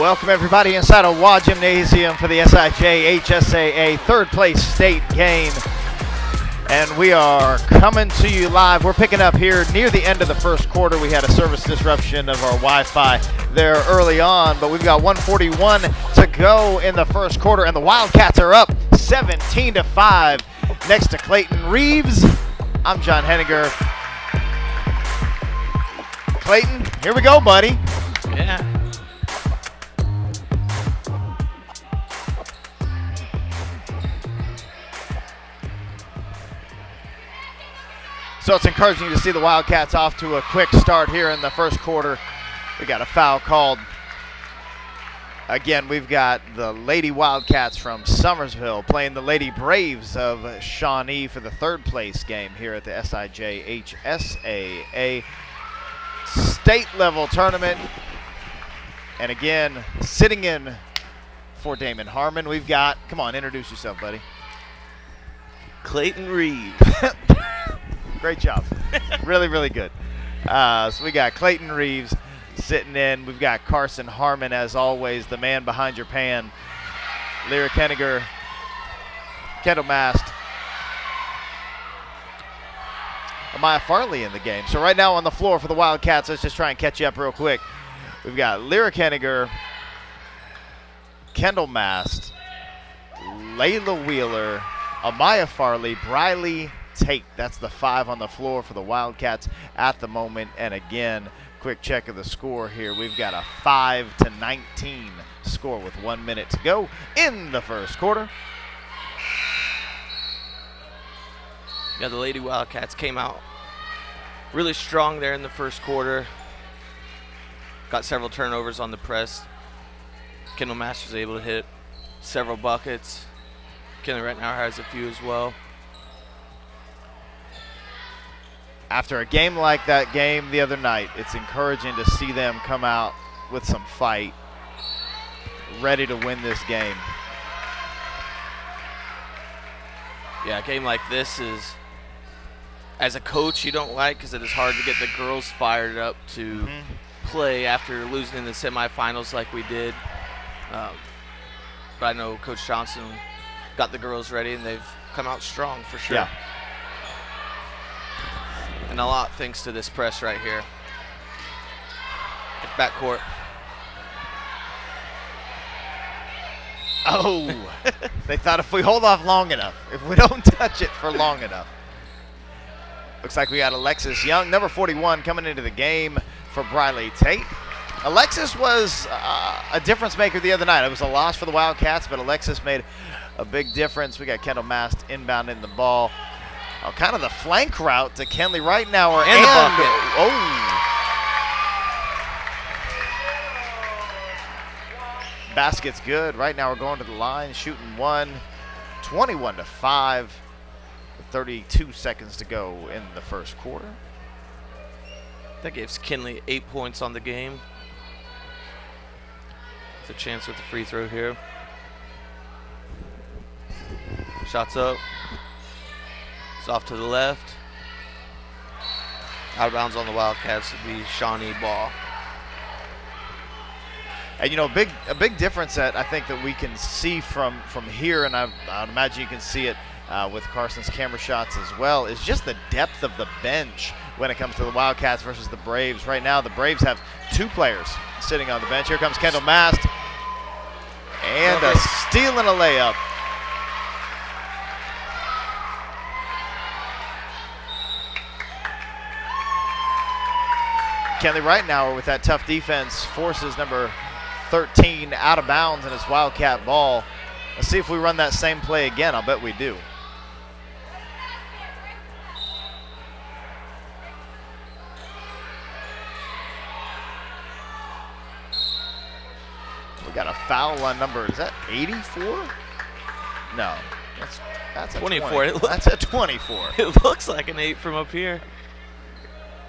Welcome everybody inside of WA Gymnasium for the SIJHSAA third place state game. And we are coming to you live. We're picking up here near the end of the first quarter. We had a service disruption of our Wi-Fi there early on, but we've got 1:41 to go in the first quarter, and the Wildcats are up 17-5 next to Clayton Reeves. I'm John Henniger. Clayton, here we go, buddy. Yeah. So it's encouraging to see the Wildcats off to a quick start here in the first quarter. We got a foul called. Again, we've got the Lady Wildcats from Summersville playing the Lady Braves of Shawnee for the third place game here at the SIJHSAA state level tournament. And again, sitting in for Damon Harmon, we've got, come on, introduce yourself, buddy. Clayton Reeves. Great job. Really, really good. So we got Clayton Reeves sitting in. We've got Carson Harmon, as always, the man behind your pan. Lyra Kenniger, Kendall Mast, Amaya Farley in the game. So right now on the floor for the Wildcats, let's just try and catch you up real quick. We've got Lyra Kenniger, Kendall Mast, Layla Wheeler, Amaya Farley, Briley Tate. That's the five on the floor for the Wildcats at the moment. And again, quick check of the score here. We've got a 5-19 score with 1 minute to go in the first quarter. Yeah, the Lady Wildcats came out really strong there in the first quarter. Got several turnovers on the press. Kendall Mast was able to hit several buckets. Kendall right now has a few as well. After a game like that game the other night, it's encouraging to see them come out with some fight, ready to win this game. Yeah, a game like this is, as a coach, you don't like because it is hard to get the girls fired up to play after losing in the semifinals like we did. But I know Coach Johnson got the girls ready, and they've come out strong for sure. Yeah. And a lot thanks to this press right here. Backcourt. Oh, they thought if we hold off long enough, if we don't touch it for long enough. Looks like we got Alexis Young, number 41, coming into the game for Briley Tate. Alexis was a difference maker the other night. It was a loss for the Wildcats, but Alexis made a big difference. We got Kendall Mast inbounding the ball. Oh, kind of the flank route to Kenley Rightnour and the bucket. Oh. Basket's good. Rightnour going to the line, shooting one, 21-5, with 32 seconds to go in the first quarter. That gives Kenley 8 points on the game. It's a chance with the free throw here. Shots up. It's off to the left. Out of bounds on the Wildcats would be Shawnee ball. And you know, a big difference that I think that we can see from here, and I'd imagine you can see it with Carson's camera shots as well, is just the depth of the bench when it comes to the Wildcats versus the Braves. Right now, the Braves have two players sitting on the bench. Here comes Kendall Mast, and a steal and a layup. Kenley Rightnour with that tough defense forces number 13 out of bounds in his Wildcat ball. Let's see if we run that same play again. I'll bet we do. We got a foul on number, is that 84? No, that's a 24. 20. That's a 24. It looks like an 8 from up here.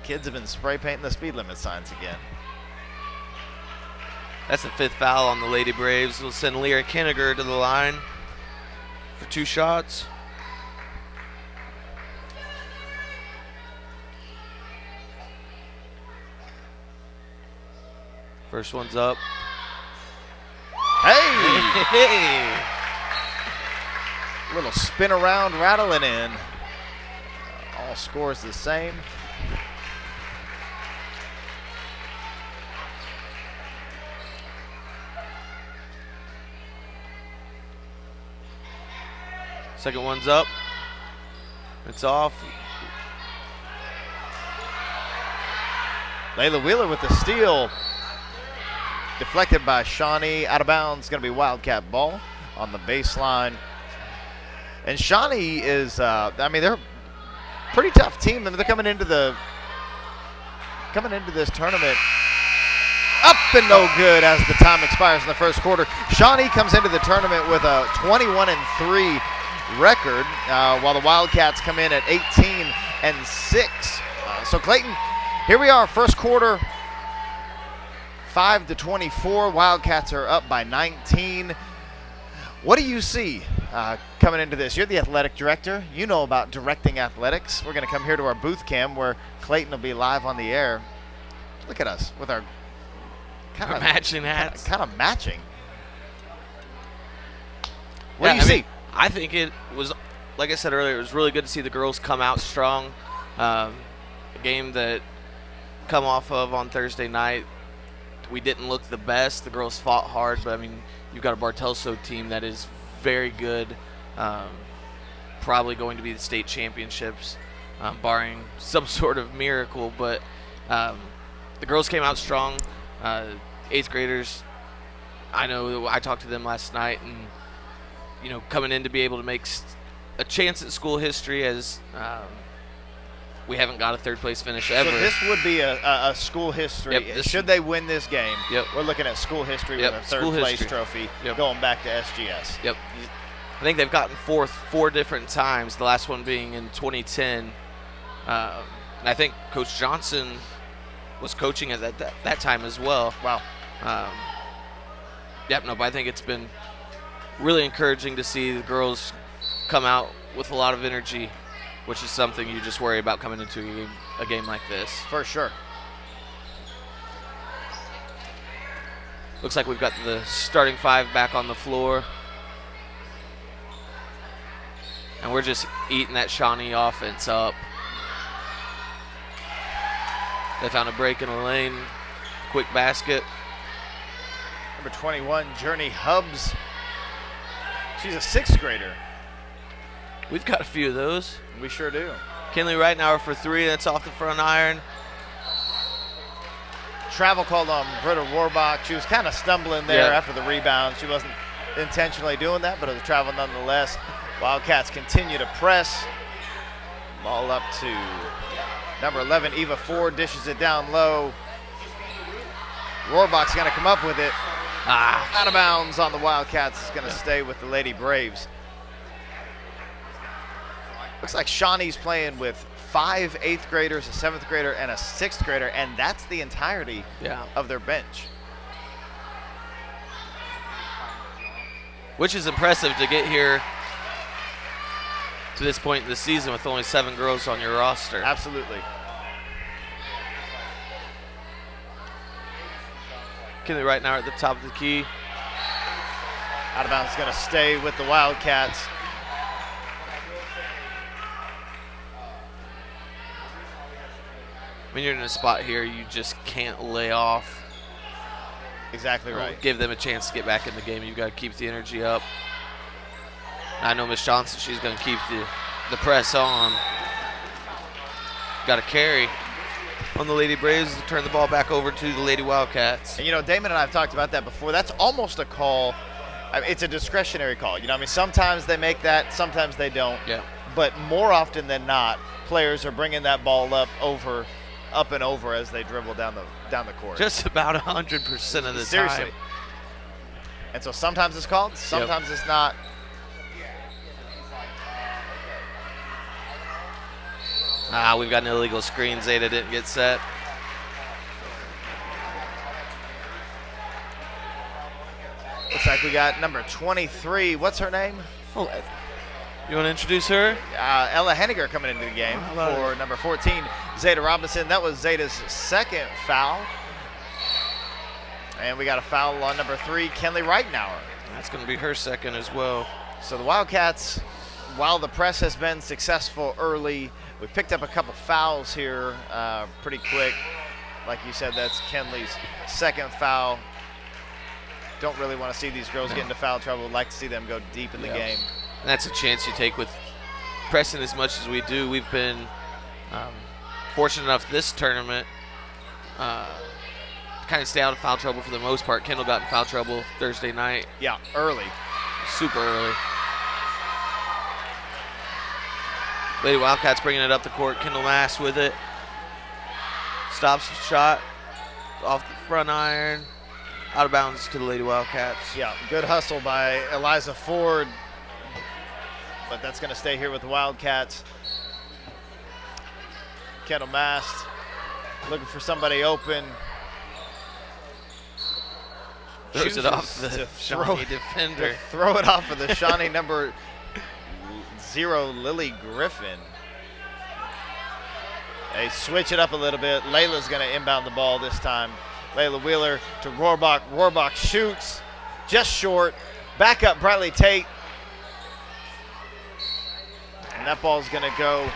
Kids have been spray painting the speed limit signs again. That's the 5th foul on the Lady Braves. We'll send Lyra Kenniger to the line for 2 shots. First one's up. Hey. Little spin around, rattling in. All scores the same. Second one's up. It's off. Layla Wheeler with the steal. Deflected by Shawnee. Out of bounds. Going to be Wildcat ball on the baseline. And Shawnee is, I mean, they're a pretty tough team. I mean, they're coming into this tournament up and no good as the time expires in the first quarter. Shawnee comes into the tournament with a 21-3 record, while the Wildcats come in at 18-6. So Clayton, here we are, first quarter, 5-24. Wildcats are up by 19. What do you see coming into this? You're the athletic director. You know about directing athletics. We're going to come here to our booth cam where Clayton will be live on the air. Look at us with our matching hats. Kind of matching. What do you see? I think it was, like I said earlier, it was really good to see the girls come out strong. A game that come off of on Thursday night, we didn't look the best. The girls fought hard, but I mean, you've got a Bartelso team that is very good, probably going to be the state championships, barring some sort of miracle. But the girls came out strong. 8th graders, I know I talked to them last night, and you know, coming in to be able to make a chance at school history, as we haven't got a 3rd place finish ever. So this would be a school history. Yep, should they win this game, yep, we're looking at school history with a 3rd place trophy, yep, going back to SGS. Yep. I think they've gotten 4th 4 different times, the last one being in 2010. And I think Coach Johnson was coaching at that time as well. Wow. But I think it's been really encouraging to see the girls come out with a lot of energy, which is something you just worry about coming into a game like this. For sure. Looks like we've got the starting 5 back on the floor. And we're just eating that Shawnee offense up. They found a break in the lane. Quick basket. Number 21, Journey Hubbs. She's a 6th grader. We've got a few of those. We sure do. Kinley Reitnauer for 3. That's off the front iron. Travel called on Britta Warbach. She was kind of stumbling there after the rebound. She wasn't intentionally doing that, but it was travel nonetheless. Wildcats continue to press. Ball up to number 11, Eva Ford, dishes it down low. Warbach's going to come up with it. Out of bounds on the Wildcats. Is going to stay with the Lady Braves. Looks like Shawnee's playing with 5 8th graders, a 7th grader, and a 6th grader, and that's the entirety of their bench. Which is impressive to get here to this point in the season with only 7 girls on your roster. Absolutely. Kinley right now at the top of the key. Out of bounds is going to stay with the Wildcats. When you're in a spot here, you just can't lay off. Exactly right. Give them a chance to get back in the game. You've got to keep the energy up. I know Miss Johnson, she's going to keep the press on. Got to carry on the Lady Braves to turn the ball back over to the Lady Wildcats. And, you know, Damon and I have talked about that before. That's almost a call. I mean, it's a discretionary call. You know, I mean, sometimes they make that, sometimes they don't. Yeah. But more often than not, players are bringing that ball up and over as they dribble down the court. Just about 100% of the Seriously. time. And so sometimes it's called, sometimes it's not. We've got an illegal screen. Zeta didn't get set. Looks like we got number 23. What's her name? Oh, you want to introduce her? Ella Henniger coming into the game for number 14, Zeta Robinson. That was Zeta's 2nd foul. And we got a foul on number 3, Kenley Reitnauer. That's going to be her second as well. So the Wildcats, while the press has been successful early, we picked up a couple fouls here pretty quick. Like you said, that's Kenley's second foul. Don't really want to see these girls get into foul trouble. Would like to see them go deep in the game. And that's a chance you take with pressing as much as we do. We've been fortunate enough this tournament kind of stay out of foul trouble for the most part. Kendall got in foul trouble Thursday night. Yeah, early. Super early. Lady Wildcats bringing it up the court. Kendall Mass with it. Stops the shot off the front iron. Out of bounds to the Lady Wildcats. Yeah, good hustle by Eliza Ford. But that's going to stay here with the Wildcats. Kendall Mast looking for somebody open. Throws it off the Shawnee defender. Throw it off of the Shawnee number 0, Lily Griffin. They switch it up a little bit. Layla's going to inbound the ball this time. Layla Wheeler to Rohrbach. Rohrbach shoots just short. Back up Bradley Tate. And that ball's going to go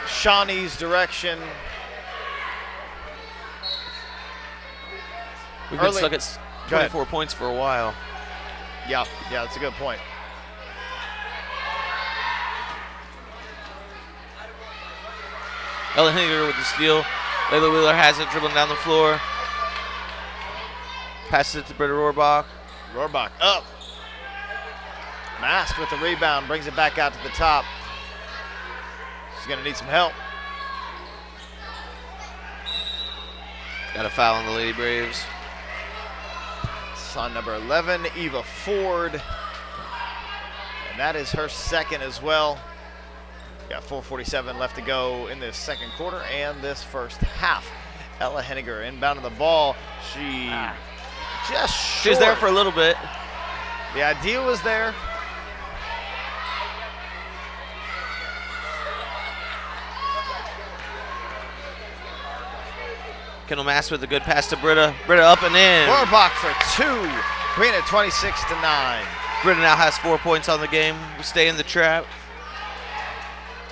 Shawnee's direction. We've been stuck at 24 points for a while. Yeah, that's a good point. Ellen Henniger with the steal. Layla Wheeler has it, dribbling down the floor. Passes it to Britta Rohrbach. Rohrbach up. Mast with the rebound, brings it back out to the top. She's going to need some help. Got a foul on the Lady Braves. It's on number 11, Eva Ford. And that is her second as well. Got 4:47 left to go in this second quarter and this first half. Ella Henniger inbounding the ball. She just short. She was there for a little bit. The idea was there. Kendall Mass with a good pass to Britta. Britta up and in. Rohrbach for two, bringing it 26-9. Britta now has 4 points on the game. We stay in the trap.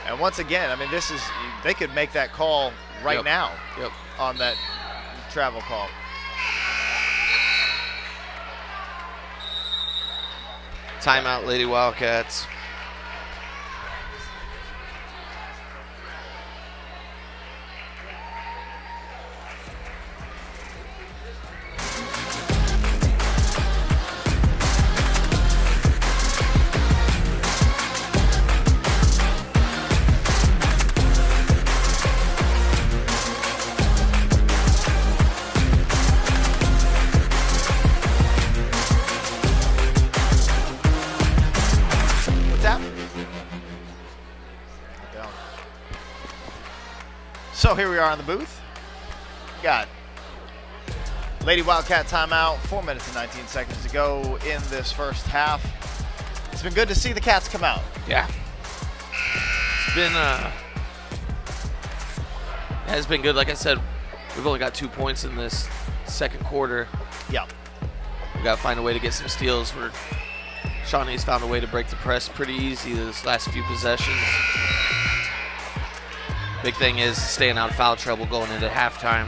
And once again, I mean, this is, they could make that call right now on that travel call. Timeout, Lady Wildcats. So here we are in the booth. Got Lady Wildcat timeout, 4 minutes and 19 seconds to go in this first half. It's been good to see the Cats come out. Yeah. It's been, it has been good. Like I said, we've only got 2 points in this second quarter. Yeah. We got to find a way to get some steals. Shawnee's found a way to break the press pretty easy this last few possessions. Big thing is staying out of foul trouble going into halftime.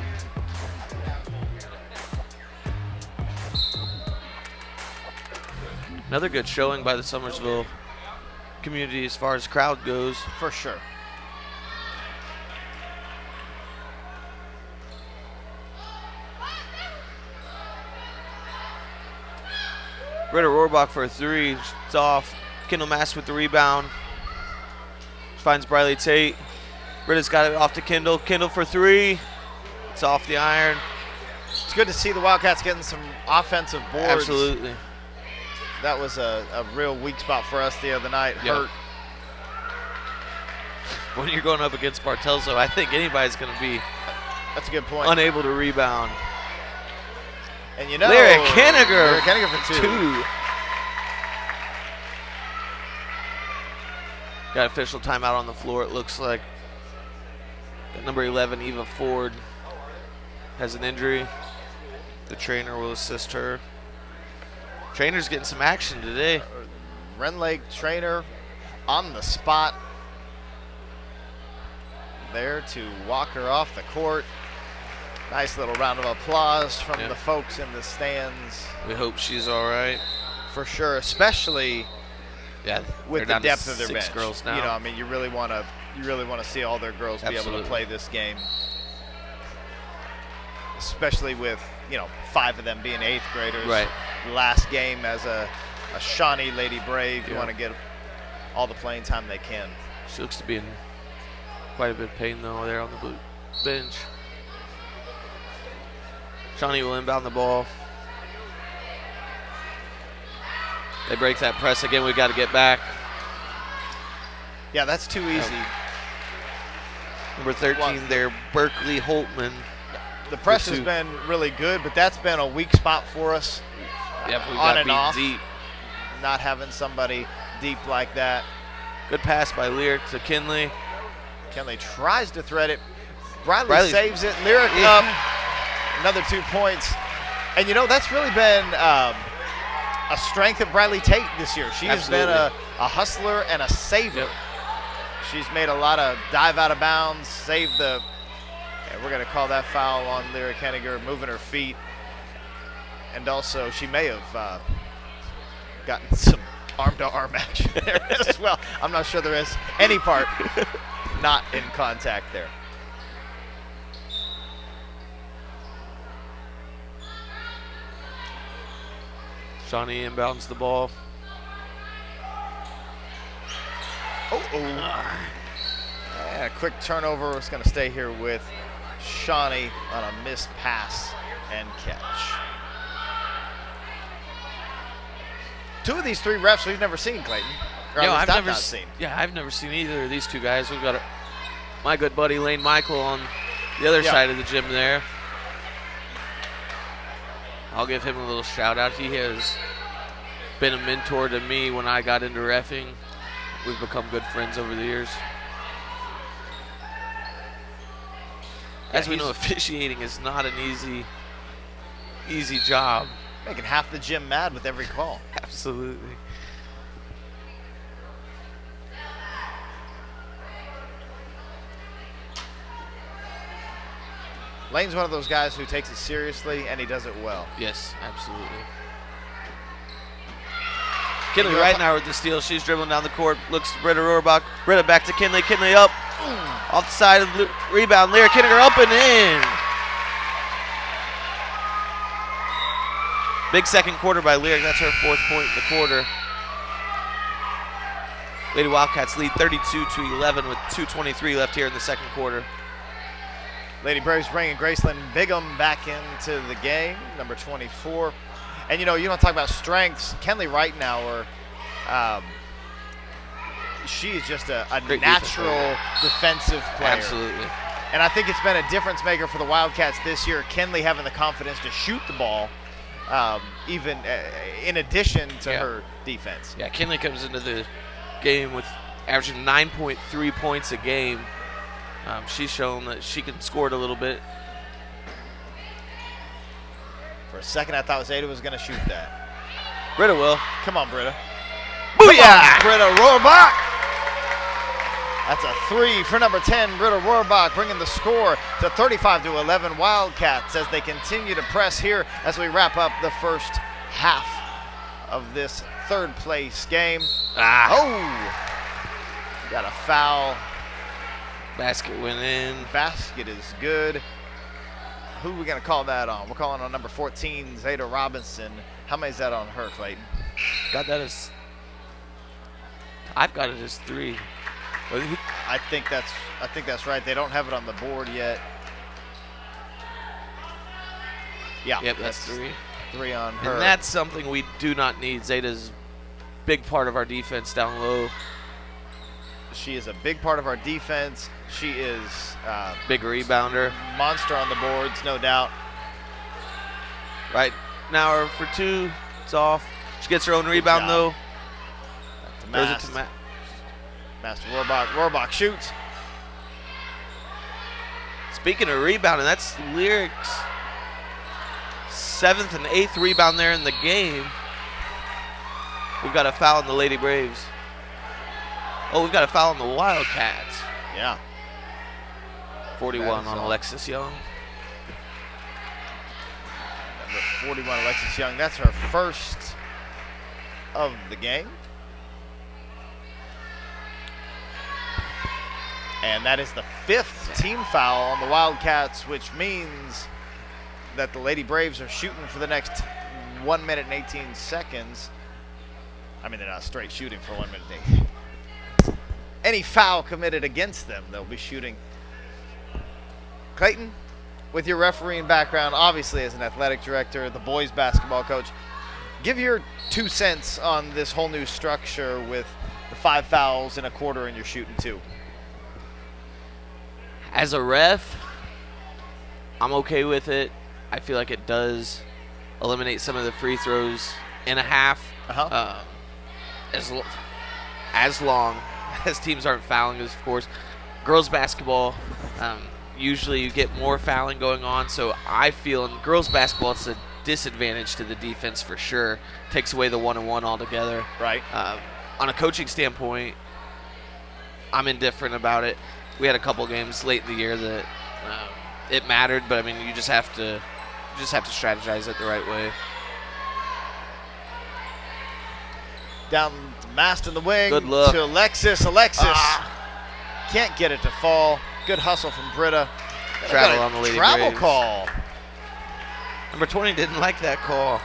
Another good showing by the Summersville community as far as crowd goes. For sure. Britta Rohrbach for a three. It's off. Kendall Mass with the rebound. Finds Briley Tate. Britta's got it off to Kendall. Kendall for three. It's off the iron. It's good to see the Wildcats getting some offensive boards. Absolutely. That was a real weak spot for us the other night. Hurt. When you're going up against Bartelso, I think anybody's going to be That's a good point. unable to rebound. And you know, Lyric Henniger for two. Got official timeout on the floor, it looks like. Number 11, Eva Ford, has an injury. The trainer will assist her. Trainer's getting some action today. Ren Lake trainer on the spot. There to walk her off the court. Nice little round of applause from the folks in the stands. We hope she's all right. For sure, especially with the depth of their bench. Girls now. You know, I mean, you really want to see all their girls be able to play this game. Especially with, 5 of them being 8th graders. Right. Last game as a Shawnee Lady Brave. You want to get all the playing time they can. She looks to be in quite a bit of pain, though, there on the bench. Shawnee will inbound the ball. They break that press again. We got to get back. Yeah, that's too easy. Number 13 there, Berkeley Holtman. The press has been really good, but that's been a weak spot for us. Yep, we on got and off. deep. Not having somebody deep like that. Good pass by Lyric to Kinley. Kinley tries to thread it. Briley saves it. Lyric up. Another 2 points. And, that's really been a strength of Briley Tate this year. She has been a hustler and a saver. Yep. She's made a lot of dive out of bounds, save the – and we're going to call that foul on Lyric Henniger, moving her feet. And also, she may have gotten some arm-to-arm action there as well. I'm not sure there is any part not in contact there. Shawnee inbounds the ball. Yeah, quick turnover. It's going to stay here with Shawnee on a missed pass and catch. 2 of these 3 refs we've never seen, Clayton. I've never seen. Yeah, I've never seen either of these 2 guys. We've got my good buddy Lane Michael on the other side of the gym there. I'll give him a little shout out. He has been a mentor to me when I got into reffing. We've become good friends over the years. As we know, officiating is not an easy job. Making half the gym mad with every call. Absolutely. Lane's one of those guys who takes it seriously, and he does it well. Yes, absolutely. Kinley right now with the steal. She's dribbling down the court. Looks to Britta Rohrbach. Britta back to Kinley. Kinley up. Off the side of the rebound. Lyric Henniger up and in. Big second quarter by Lyric. That's her 4th point in the quarter. Lady Wildcats lead 32-11 with 2:23 left here in the second quarter. Lady Braves bringing Graceland Bigham back into the game, number 24. And, you want to talk about strengths. Kenley Reitenauer, she is just a natural defensive player. Absolutely. And I think it's been a difference maker for the Wildcats this year. Kenley having the confidence to shoot the ball, even in addition to her defense. Yeah, Kinley comes into the game with averaging 9.3 points a game. She's shown that she can score it a little bit. For a second, I thought Zeta was going to shoot that. Britta will. Come on, Britta. Booyah! Britta Rohrbach. That's a 3 for number 10, Britta Rohrbach, bringing the score to 35-11 Wildcats as they continue to press here as we wrap up the first half of this 3rd place game. Got a foul. Basket went in. Basket is good. Who are we going to call that on? We're calling on number 14, Zeta Robinson. How many is that on her, Clayton? I've got it as 3. I think that's right. They don't have it on the board yet. Yeah. Yep, that's 3. 3 on her. And that's something we do not need. Zeta's big part of our defense down low. She is a big part of our defense. She is big rebounder. Monster on the boards, no doubt. Right now, for 2, it's off. She gets her own rebound, though. Throws it to Master Rohrbach. Rohrbach shoots. Speaking of rebounding, that's Lyric's 7th and 8th rebound there in the game. We've got a foul on the Lady Braves. Oh, we've got a foul on the Wildcats. Yeah. 41 on Alexis Young. Number 41, Alexis Young. That's her first of the game. And that is the 5th team foul on the Wildcats, which means that the Lady Braves are shooting for the next 1 minute and 18 seconds. I mean, they're not straight shooting for 1 minute and 18. Any foul committed against them, they'll be shooting. Clayton, with your refereeing background, obviously as an athletic director, the boys basketball coach, give your 2 cents on this whole new structure with the 5 fouls in a quarter and you're shooting 2. As a ref, I'm okay with it. I feel like it does eliminate some of the free throws in a half. As long as teams aren't fouling, of course. Girls basketball, usually you get more fouling going on, so I feel in girls basketball it's a disadvantage to the defense for sure. Takes away the one-on-one altogether. Right. On a coaching standpoint, I'm indifferent about it. We had a couple games late in the year that it mattered, but I mean you just have to strategize it the right way. Down to Mast in the wing. Good look. To Alexis. Can't get it to fall. Good hustle from Britta. Travel on the Lady Travel Braves. call. Number 20 didn't like that call.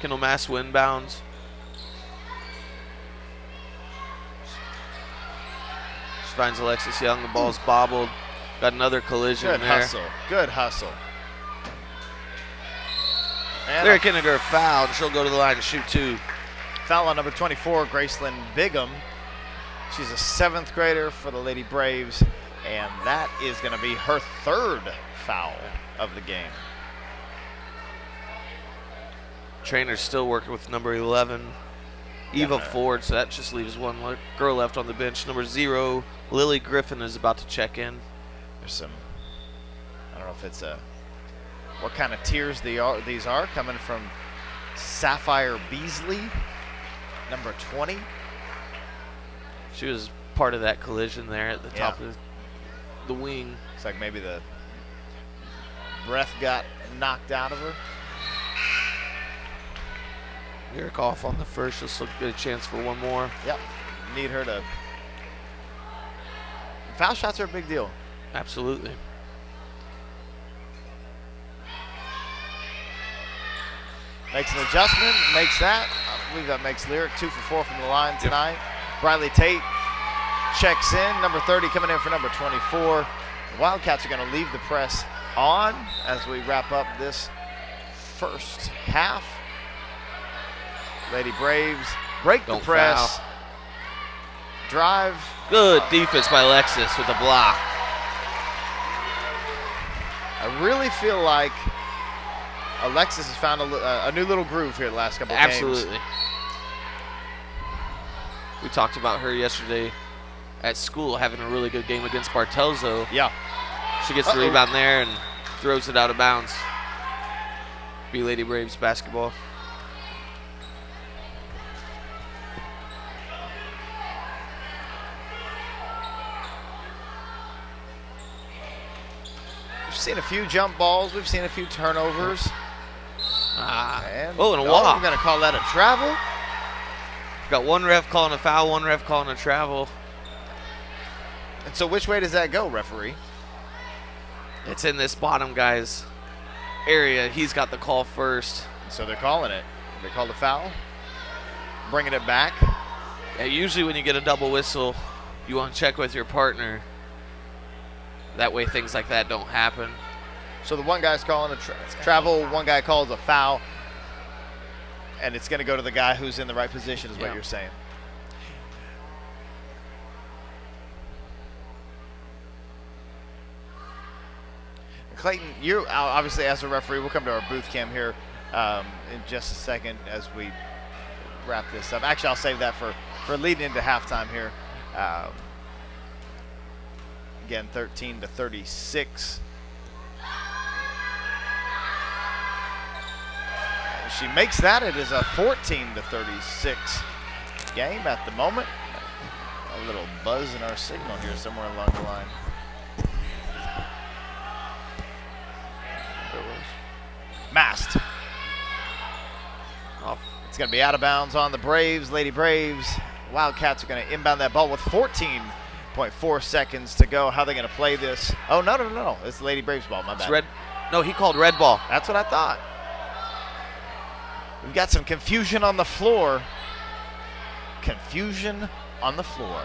Kendall Mass inbounds. She finds Alexis Young. The ball's bobbled. Got another collision Good there. Good hustle. And Lyric Inniger fouled. She'll go to the line and shoot 2. foul on number 24, Gracelyn Bigham. She's a 7th grader for the Lady Braves, and that is going to be her 3rd foul of the game. Trainer's still working with number 11, Eva Ford, so that just leaves one girl left on the bench. Number 0, Lily Griffin is about to check in. There's some, I don't know if it's what kind of tiers these are, coming from Sapphire Beasley, number 20. She was part of that collision there at the top of the wing. It's like maybe the breath got knocked out of her. Lyric off on the first. She'll get a chance for one more. Yep. Need her to. Foul shots are a big deal. Absolutely. Makes an adjustment, makes that. I believe that makes Lyric 2 for 4 from the line tonight. Briley Tate checks in. Number 30 coming in for number 24. The Wildcats are going to leave the press on as we wrap up this first half. Lady Braves break the press. Foul. Drive. Good defense by Alexis with the block. I really feel like Alexis has found a new little groove here the last couple of games. Absolutely. We talked about her yesterday at school having a really good game against Bartelzo. Yeah. She gets the rebound there and throws it out of bounds. Be Lady Braves basketball. We've seen a few jump balls. We've seen a few turnovers. And a walk. We're going to call that a travel. Got one ref calling a foul, one ref calling a travel. And so which way does that go, referee? It's in this bottom guy's area. He's got the call first. So they're calling it. They called a foul. Bringing it back. Yeah, usually when you get a double whistle, you want to check with your partner. That way things like that don't happen. So the one guy's calling a travel, one guy calls a foul, and it's going to go to the guy who's in the right position is what you're saying. Clayton, you obviously as a referee, we'll come to our booth cam here in just a second as we wrap this up. Actually, I'll save that for leading into halftime here. Again, 13-36. she makes that. It is a 14-36 game at the moment. A little buzz in our signal here somewhere along the line. There it was. Mast. Oh, it's going to be out of bounds on the Braves. Lady Braves. Wildcats are going to inbound that ball with 14.4 seconds to go. How are they going to play this? Oh, no. It's the Lady Braves ball. My bad. It's red. No, he called red ball. That's what I thought. We've got some confusion on the floor. Confusion on the floor.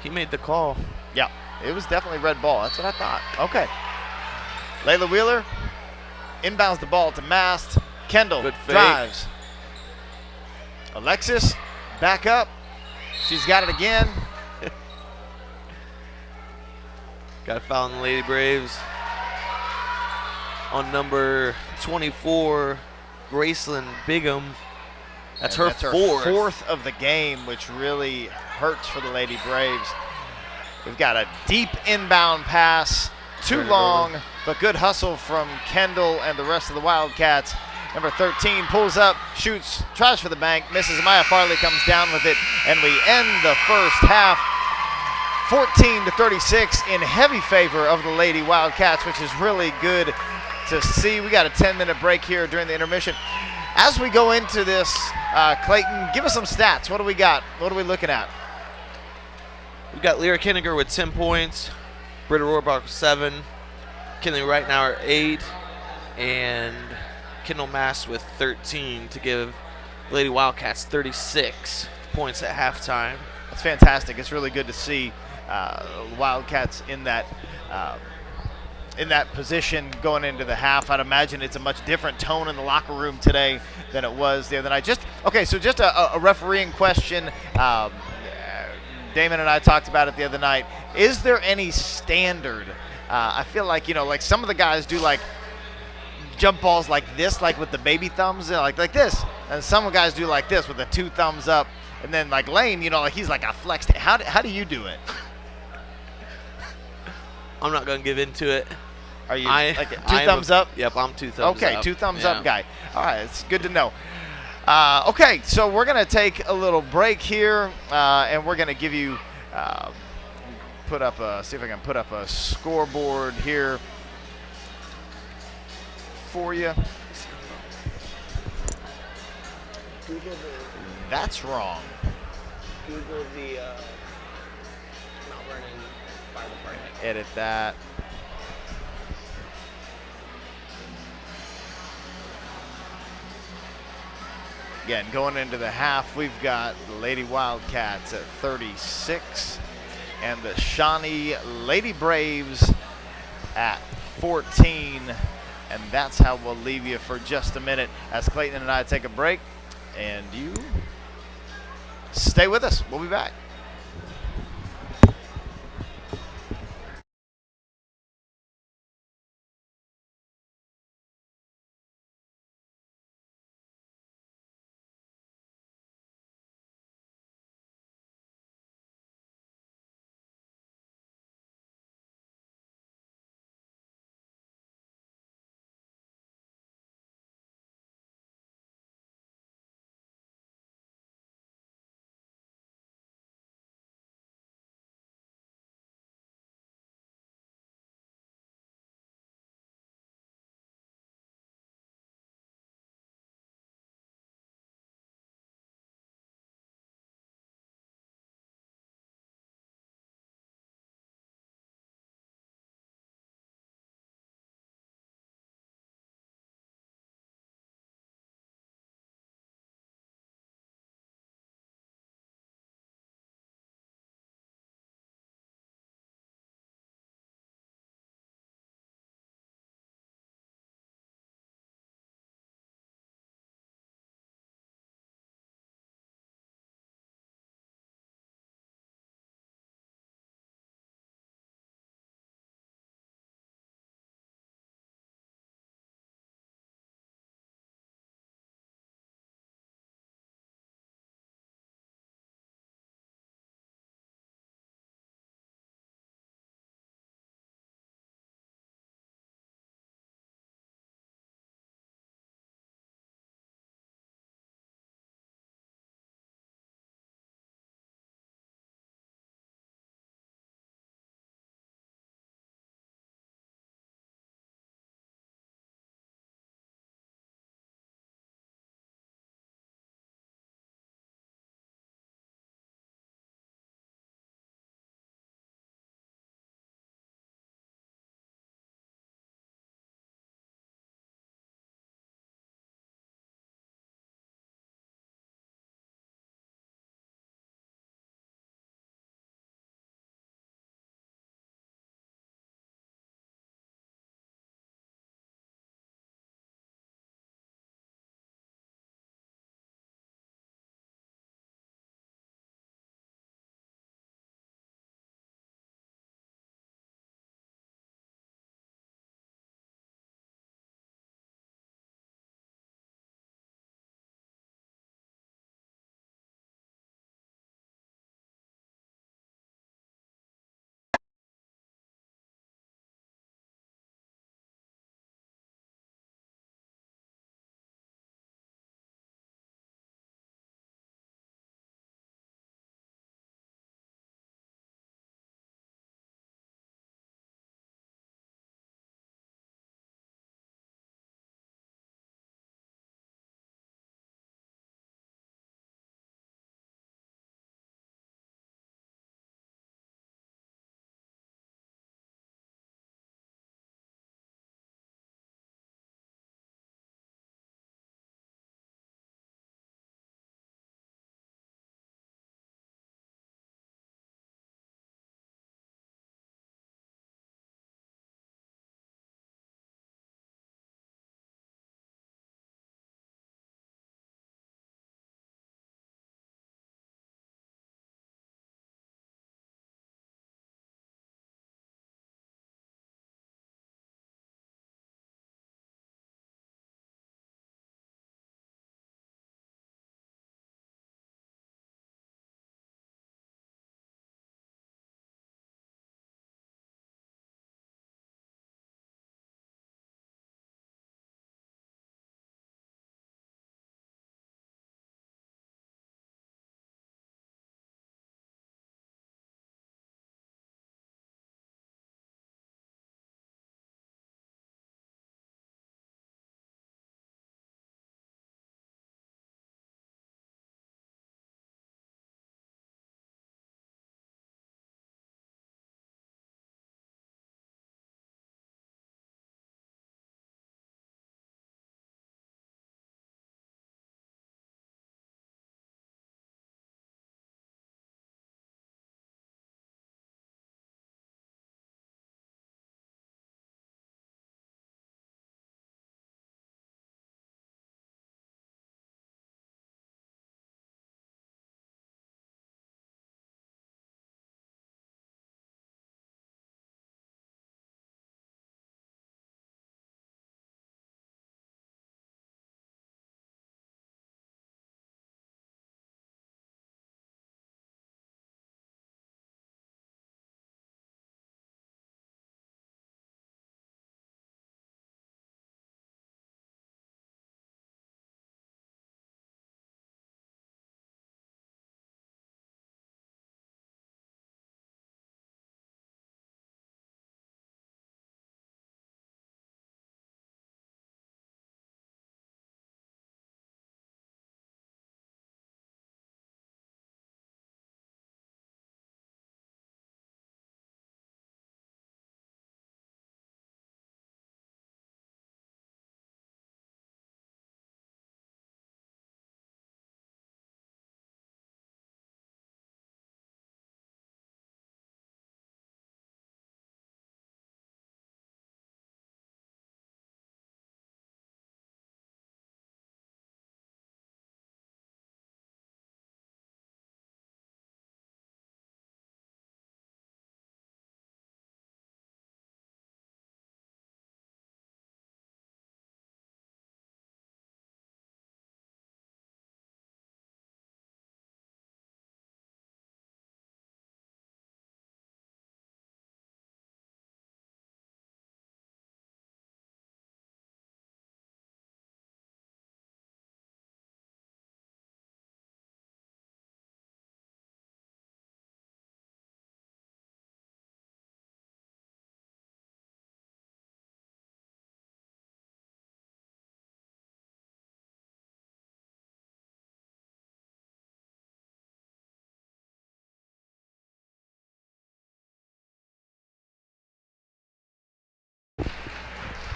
He made the call. Yeah, it was definitely red ball. That's what I thought. Okay. Layla Wheeler inbounds the ball to Mast. Kendall Good fake. drives. Alexis back up. She's got it again. Got a foul on the Lady Braves. On number 24, Graceland Bigham. That's her fourth of the game, which really hurts for the Lady Braves. We've got a deep inbound pass. Too long, but good hustle from Kendall and the rest of the Wildcats. Number 13 pulls up, shoots, tries for the bank, misses. Maya Farley comes down with it, and we end the first half 14-36 in heavy favor of the Lady Wildcats, which is really good to see. We got a 10-minute break here during the intermission. As we go into this, Clayton, give us some stats. What do we got? What are we looking at? We got Lyra Kinniger with 10 points, Britta Rohrbach with 7, Kinley right now are 8, and Kendall Mast with 13 to give Lady Wildcats 36 points at halftime. That's fantastic. It's really good to see Wildcats in that position going into the half. I'd imagine it's a much different tone in the locker room today than it was the other night. Just a refereeing question. Damon and I talked about it the other night. Is there any standard? I feel like, like some of the guys do like jump balls like this, like with the baby thumbs, like this. And some guys do like this with the 2 thumbs up. And then like Lane, like he's like a flexed. How do you do it? I'm not going to give into it. Are you like 2 thumbs up? Yep, I'm 2 thumbs up. Okay, 2 thumbs up guy. All right, it's good to know. Okay, so we're going to take a little break here, and we're going to give you, see if I can put up a scoreboard here for you. That's wrong. Google the Mount Vernon Fire Department. Edit that. Again, going into the half, we've got the Lady Wildcats at 36 and the Shawnee Lady Braves at 14. And that's how we'll leave you for just a minute as Clayton and I take a break. And you stay with us. We'll be back.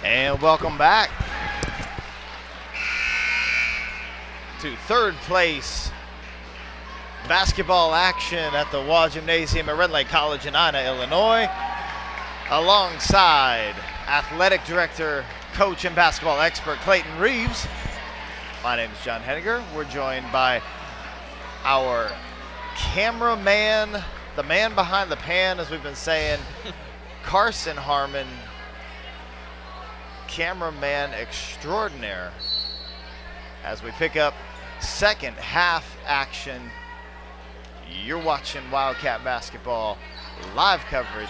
And welcome back to third place basketball action at the Wall Gymnasium at Red Lake College in Ina, Illinois, alongside athletic director, coach, and basketball expert Clayton Reeves. My name is John Henniger. We're joined by our cameraman, the man behind the pan, as we've been saying, Carson Harmon, cameraman extraordinaire, as we pick up second half action. You're watching Wildcat basketball, live coverage,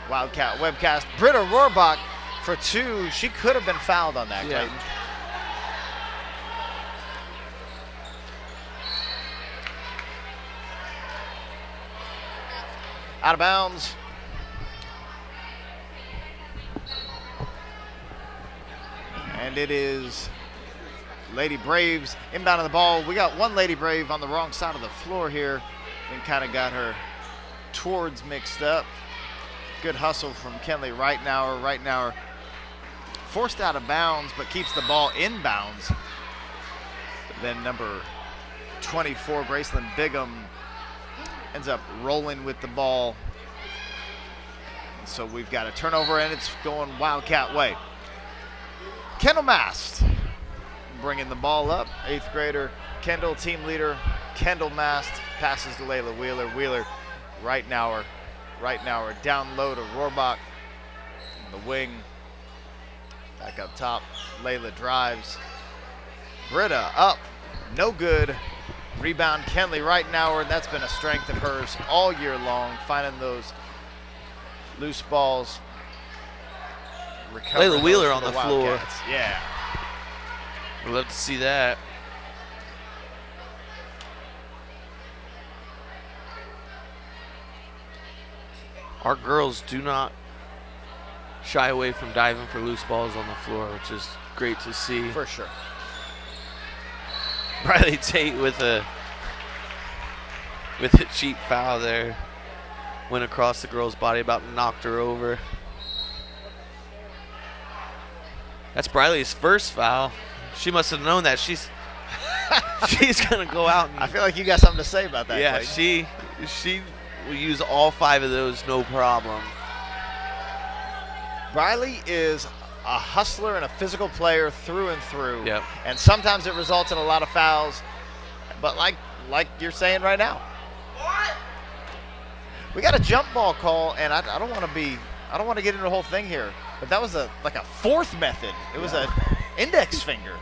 Wildcat webcast. Britta Rohrbach for two. She could have been fouled on that, Clayton. Out of bounds. And it is Lady Braves inbounding the ball. We got one Lady Brave on the wrong side of the floor here and kind of got her towards mixed up. Good hustle from Kenley Reitnauer. Reitnauer forced out of bounds but keeps the ball inbounds. Then number 24, Graceland Bigham, ends up rolling with the ball. So we've got a turnover and it's going Wildcat way. Kendall Mast bringing the ball up. 8th grader Kendall, team leader. Kendall Mast passes to Layla Wheeler. Wheeler, Reitnauer down low to Rohrbach in the wing. Back up top, Layla drives. Britta up, no good. Rebound Kenley Reitnauer, and that's been a strength of hers all year long, finding those loose balls. Layla Wheeler on the floor. Yeah. We'd love to see that. Our girls do not shy away from diving for loose balls on the floor, which is great to see. For sure. Riley Tate with a cheap foul there. Went across the girl's body, about knocked her over. That's Briley's first foul. She must have known that she's gonna go out. And, I feel like you got something to say about that. Yeah, Clayton. she will use all 5 of those, no problem. Riley is a hustler and a physical player through and through. Yep. And sometimes it results in a lot of fouls. But like you're saying right now, we got a jump ball call, and I don't want to get into the whole thing here, but that was like a fourth method. It was an index finger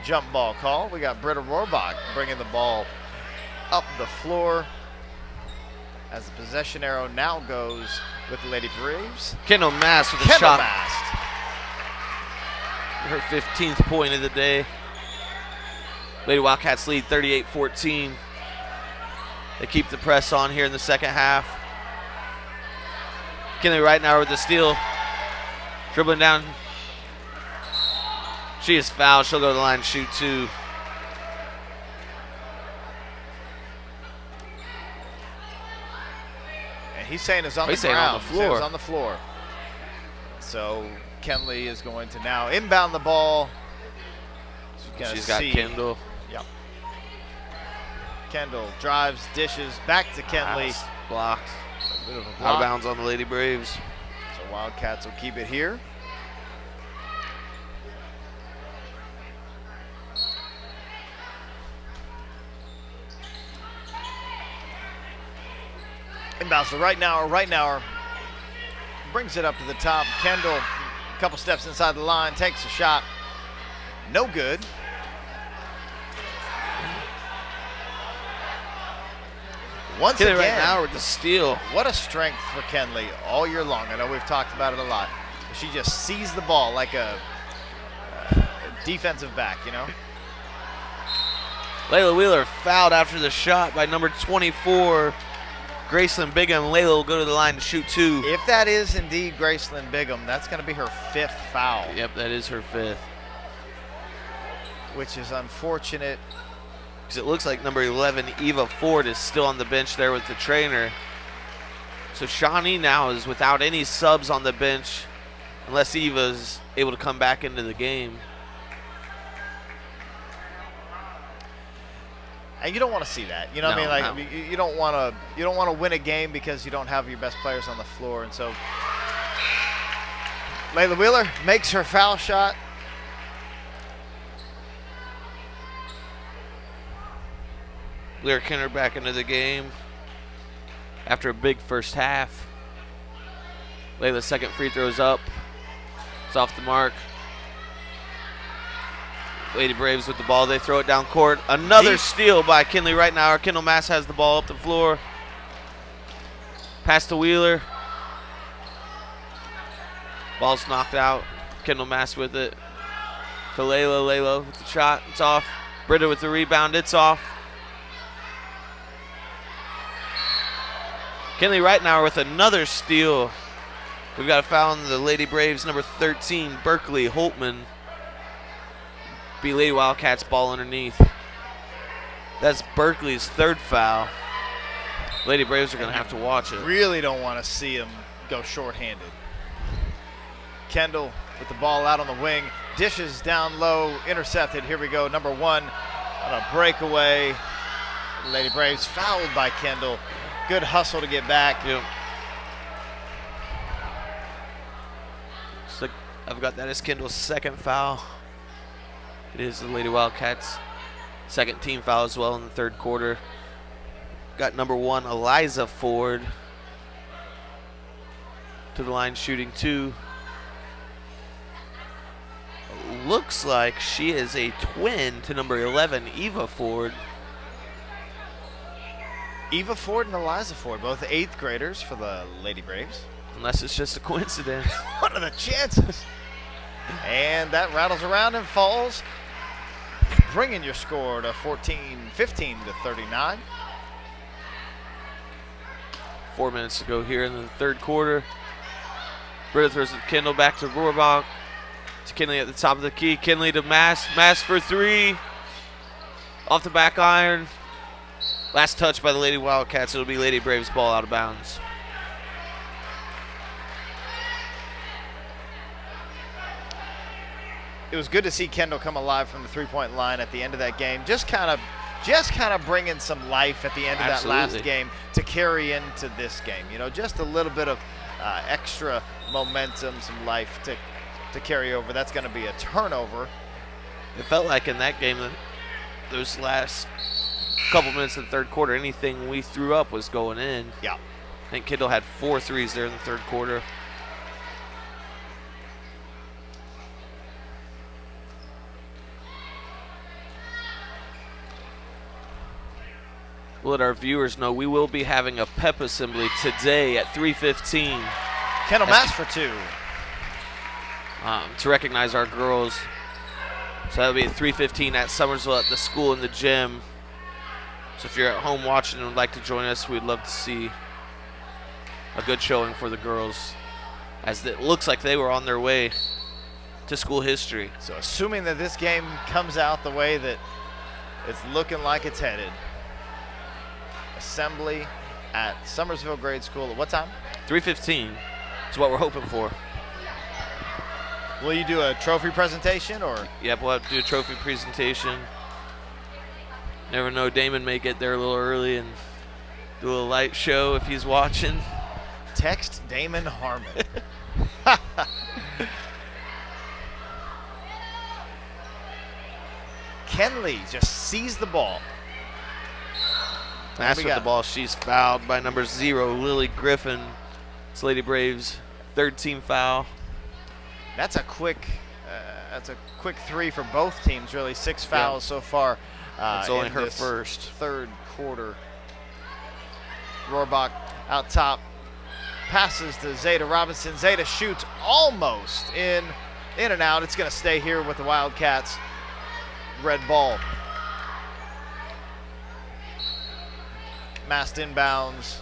jump ball call. We got Britta Rohrbach bringing the ball up the floor as the possession arrow now goes with the Lady Braves. Kendall Mast with a Kendall shot. Mast. Her 15th point of the day. Lady Wildcats lead 38-14. They keep the press on here in the second half. Kenley Reitnauer with the steal. Dribbling down. She is fouled. She'll go to the line and shoot 2. And he's saying it's on the ground. On the floor. It's on the floor. So Kenley is going to now inbound the ball. She's got Kendall. Yep. Kendall drives, dishes, back to Kenley. Blocked. A bit of a block. Out of bounds on the Lady Braves. So Wildcats will keep it here. Inbounds to Reitnauer. Reitnauer brings it up to the top. Kendall, a couple steps inside the line, takes a shot. No good. Once again, Reitnauer with the steal. What a strength for Kenley all year long. I know we've talked about it a lot. She just sees the ball like a defensive back, you know? Layla Wheeler fouled after the shot by number 24, Graceland Bigham. Layla will go to the line to shoot 2. If that is indeed Graceland Bigham, that's going to be her 5th foul. Yep, that is her 5th. Which is unfortunate. Because it looks like number 11, Eva Ford, is still on the bench there with the trainer. So Shawnee now is without any subs on the bench. unless Eva's able to come back into the game. And you don't want to see that. You know what I mean? Like you don't want to win a game because you don't have your best players on the floor. And so Layla Wheeler makes her foul shot. Lyra Kenner back into the game after a big first half. Layla's second free throw's up. It's off the mark. Lady Braves with the ball. They throw it down court. Another steal by Kinley Reitnauer. Kendall Mass has the ball up the floor. Pass to Wheeler. Ball's knocked out. Kendall Mass with it. To Layla. Layla with the shot. It's off. Britta with the rebound. It's off. Kinley Reitnauer with another steal. We've got a foul on the Lady Braves, number 13, Berkeley Holtman. Be Lady Wildcats ball underneath. That's Berkeley's third foul. Lady Braves are going to have to watch it. Really don't want to see him go shorthanded. Kendall with the ball out on the wing. Dishes down low, intercepted. Here we go, number 1 on a breakaway. Lady Braves fouled by Kendall. Good hustle to get back. Yep. So I've got that as Kendall's second foul. It is the Lady Wildcats' second team foul as well in the third quarter. Got number 1, Eliza Ford, to the line shooting 2. Looks like she is a twin to number 11, Eva Ford. Eva Ford and Eliza Ford, both 8th graders for the Lady Braves. Unless it's just a coincidence. What are the chances? And that rattles around and falls, bringing your score to 15 to 39. 4 minutes to go here in the third quarter. Britta throws it to Kendall, back to Rohrbach. To Kinley at the top of the key. Kinley to Mass. Mass for 3. Off the back iron. Last touch by the Lady Wildcats. It'll be Lady Braves ball out of bounds. It was good to see Kendall come alive from the three-point line at the end of that game. Just kind of bringing some life at the end of that last game to carry into this game. You know, just a little bit of extra momentum, some life to carry over. That's going to be a turnover. It felt like in that game, those last couple minutes of the third quarter, anything we threw up was going in. Yeah. I think Kendall had 4 threes there in the third quarter. We'll let our viewers know we will be having a pep assembly today at 3:15. Kendall Mass for 2. To recognize our girls. So that'll be at 3:15 at Summersville at the school in the gym. So if you're at home watching and would like to join us, we'd love to see a good showing for the girls, as it looks like they were on their way to school history. So assuming that this game comes out the way that it's looking like it's headed, assembly at Summersville Grade School at what time? 3:15 is what we're hoping for. Will you do a trophy presentation or? Yep, we'll have to do a trophy presentation. Never know, Damon may get there a little early and do a little light show if he's watching. Text Damon Harmon. Kenley just sees the ball. Mass with the ball. She's fouled by number 0, Lily Griffin. It's Lady Braves' third team foul. That's a quick 3 for both teams, really. 6 fouls so far. It's only in her this first. Third quarter. Rohrbach out top. Passes to Zeta Robinson. Zeta shoots almost in and out. It's going to stay here with the Wildcats. Red ball. Massed inbounds.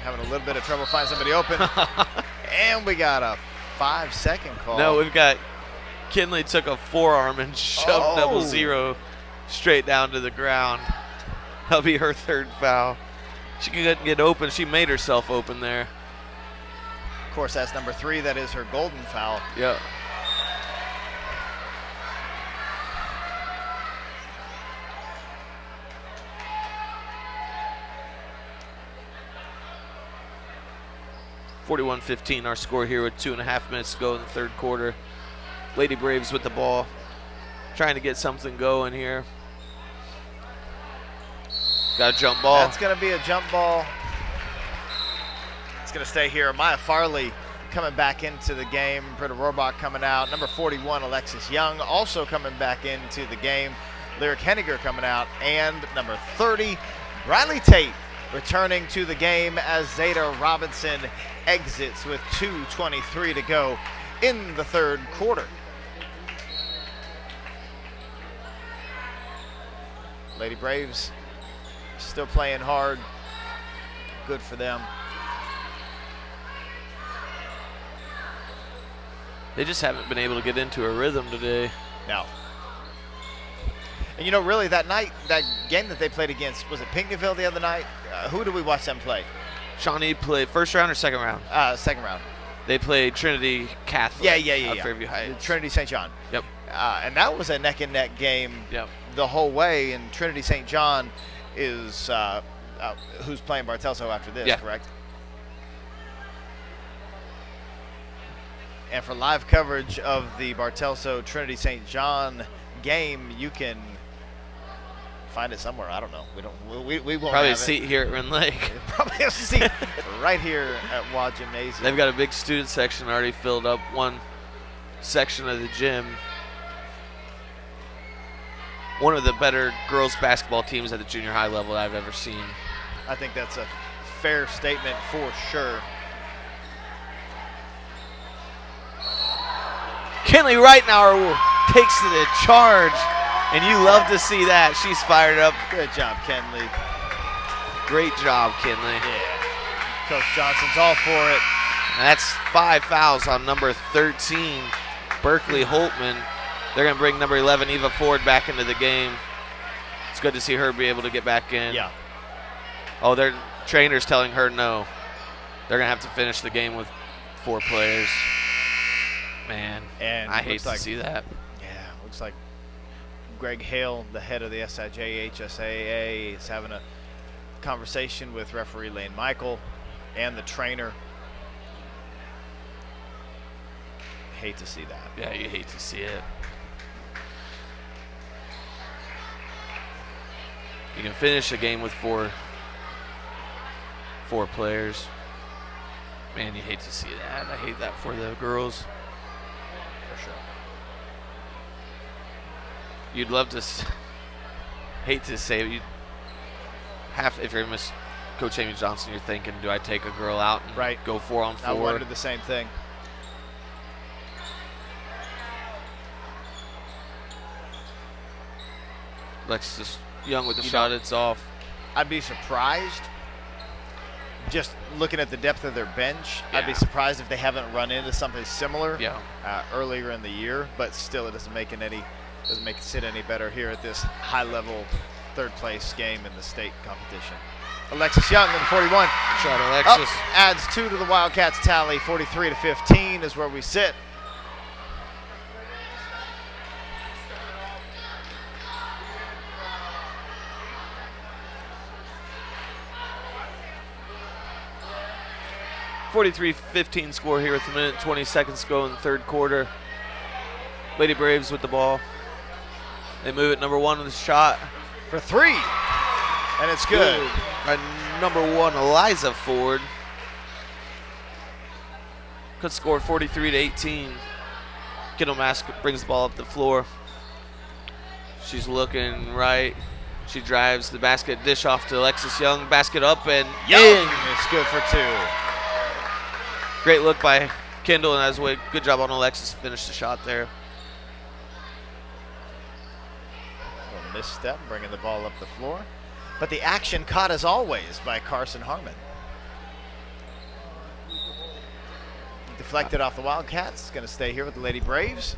Having a little bit of trouble finding somebody open. And we got a 5-second call. No, we've got Kinley took a forearm and shoved double 0 straight down to the ground. That'll be her third foul. She couldn't get open. She made herself open there. course, that's number 3. That is her golden foul. Yeah. (41-15) our score here with 2.5 minutes to go in the third quarter. Lady Braves with the ball, trying to get something going here. Got a jump ball. That's going to be a jump ball. It's going to stay here. Maya Farley coming back into the game. Britta Rohrbach coming out. Number 41, Alexis Young, also coming back into the game. Lyric Henniger coming out. And number 30, Riley Tate, returning to the game as Zeta Robinson exits with 2:23 to go in the third quarter. Lady Braves still playing hard. Good for them. They just haven't been able to get into a rhythm today. No. And you know, really, that night, that game that they played against, was it Pinckneyville the other night? Who did we watch them play? Shawnee played first round or second round? Second round. They played Trinity Catholic. Yeah. Fairview Heights. Trinity St. John. Yep. And that was a neck-and-neck game Yep. the whole way. And Trinity St. John is who's playing Bartelso after this, correct? And for live coverage of the Bartelso Trinity St. John game, you can find it somewhere. I don't know. We won't probably have a seat here at Rend Lake. Probably a seat right here at Waugh Gymnasium. They've got a big student section already filled up. One section of the gym. One of the better girls basketball teams at the junior high level I've ever seen. I think that's a fair statement for sure. Kinley Reitenauer takes the charge, and you love to see that. She's fired up. Good job, Kenley. Great job, Kinley. Yeah. Coach Johnson's all for it. And that's 5 fouls on number 13, Berkeley Holtman. They're going to bring number 11, Eva Ford, back into the game. It's good to see her be able to get back in. Yeah. Oh, their trainer's telling her no. They're going to have to finish the game with 4 players. Man, and I hate to see that. Yeah, looks like Greg Hale, the head of the SIJHSAA, is having a conversation with referee Lane Michael and the trainer. Hate to see that. Yeah, you hate to see it. You can finish a game with four players. Man, you hate to see that. I hate that for the girls. For sure. You'd love to hate to say it. If you're Miss Coach Amy Johnson, you're thinking, do I take a girl out and go 4-on-4? I wondered the same thing. Alexis Young with the shot, it's off. I'd be surprised, just looking at the depth of their bench, I'd be surprised if they haven't run into something similar earlier in the year, but still it doesn't make it sit any better here at this high-level third-place game in the state competition. Alexis Young, number 41. Shot Alexis. Adds 2 to the Wildcats tally. 43-15 is where we sit. (43-15) score here with a minute and 20 seconds to go in the third quarter. Lady Braves with the ball. They move it. Number 1 with the shot. For 3. And it's good. By number 1, Eliza Ford. Could score 43-18. Kendall Mask brings the ball up the floor. She's looking right. She drives the basket, dish off to Alexis Young. Basket up and in. It's good for 2. Great look by Kendall, and as well, good job on Alexis to finish the shot there. A little misstep, bringing the ball up the floor. But the action caught as always by Carson Harmon. Deflected off the Wildcats. Going to stay here with the Lady Braves.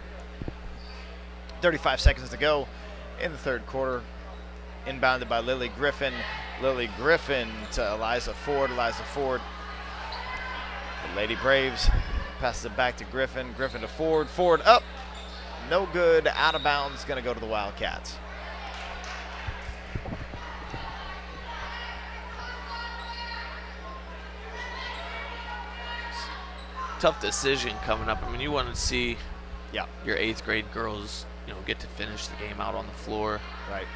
35 seconds to go in the third quarter. Inbounded by Lily Griffin. Lily Griffin to Eliza Ford. Eliza Ford Lady Braves passes it back to Griffin. Griffin to Ford. Ford up. No good. Out of bounds. Going to go to the Wildcats. Tough decision coming up. I mean, you want to see your 8th grade girls, get to finish the game out on the floor. Right.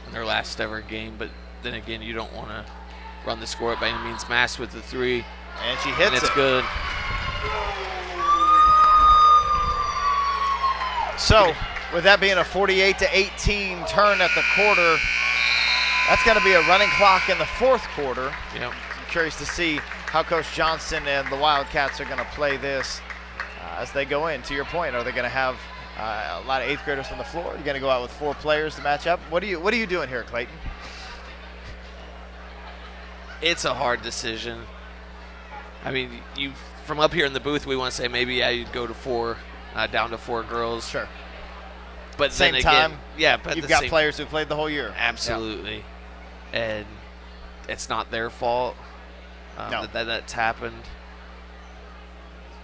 In their last ever game, but then again, you don't want to run the score up by any means. Mass with the 3. And she hits and it's it. Good. So, with that being a 48-18 turn at the quarter, that's going to be a running clock in the 4th quarter. Yep. I'm curious to see how Coach Johnson and the Wildcats are going to play this as they go in. To your point, are they going to have a lot of 8th graders on the floor? You're going to go out with 4 players to match up? What are you doing here, Clayton? It's a hard decision. I mean, from up here in the booth, we want to say maybe you'd go to 4, down to 4 girls. Sure. But same then again, time, but you've got players who played the whole year. Absolutely. Yeah. And it's not their fault that that's happened.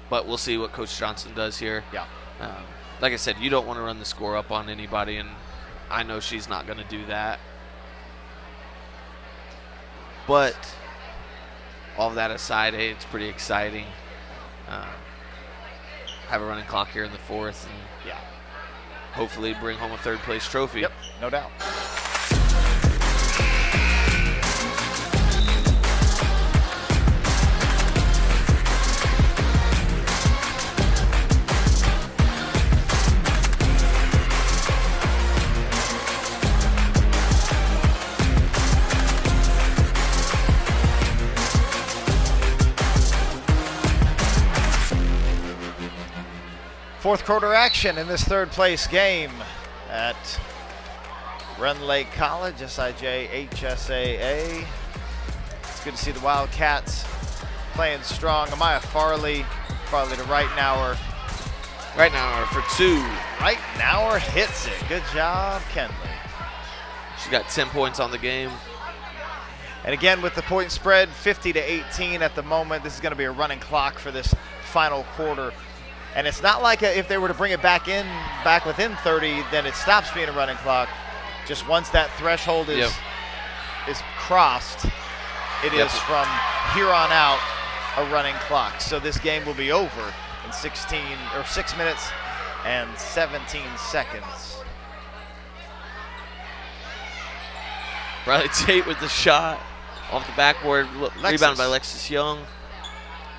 But we'll see what Coach Johnson does here. Yeah. Like I said, you don't want to run the score up on anybody, and I know she's not going to do that. But all of that aside, hey, it's pretty exciting. Have a running clock here in the 4th, and hopefully bring home a 3rd place trophy. Yep, no doubt. Fourth quarter action in this 3rd place game at Rend Lake College, SIJHSAA. It's good to see the Wildcats playing strong. Amaya Farley to Reitnauer. Reitnauer for 2. Reitnauer hits it. Good job, Kenley. She's got 10 points on the game. And again, with the point spread, 50-18 at the moment. This is going to be a running clock for this final quarter. And it's not like if they were to bring it back within 30, then it stops being a running clock. Just once that threshold is crossed, it is from here on out a running clock. So this game will be over in 6 minutes and 17 seconds. Riley Tate with the shot off the backboard, rebounded by Alexis Young.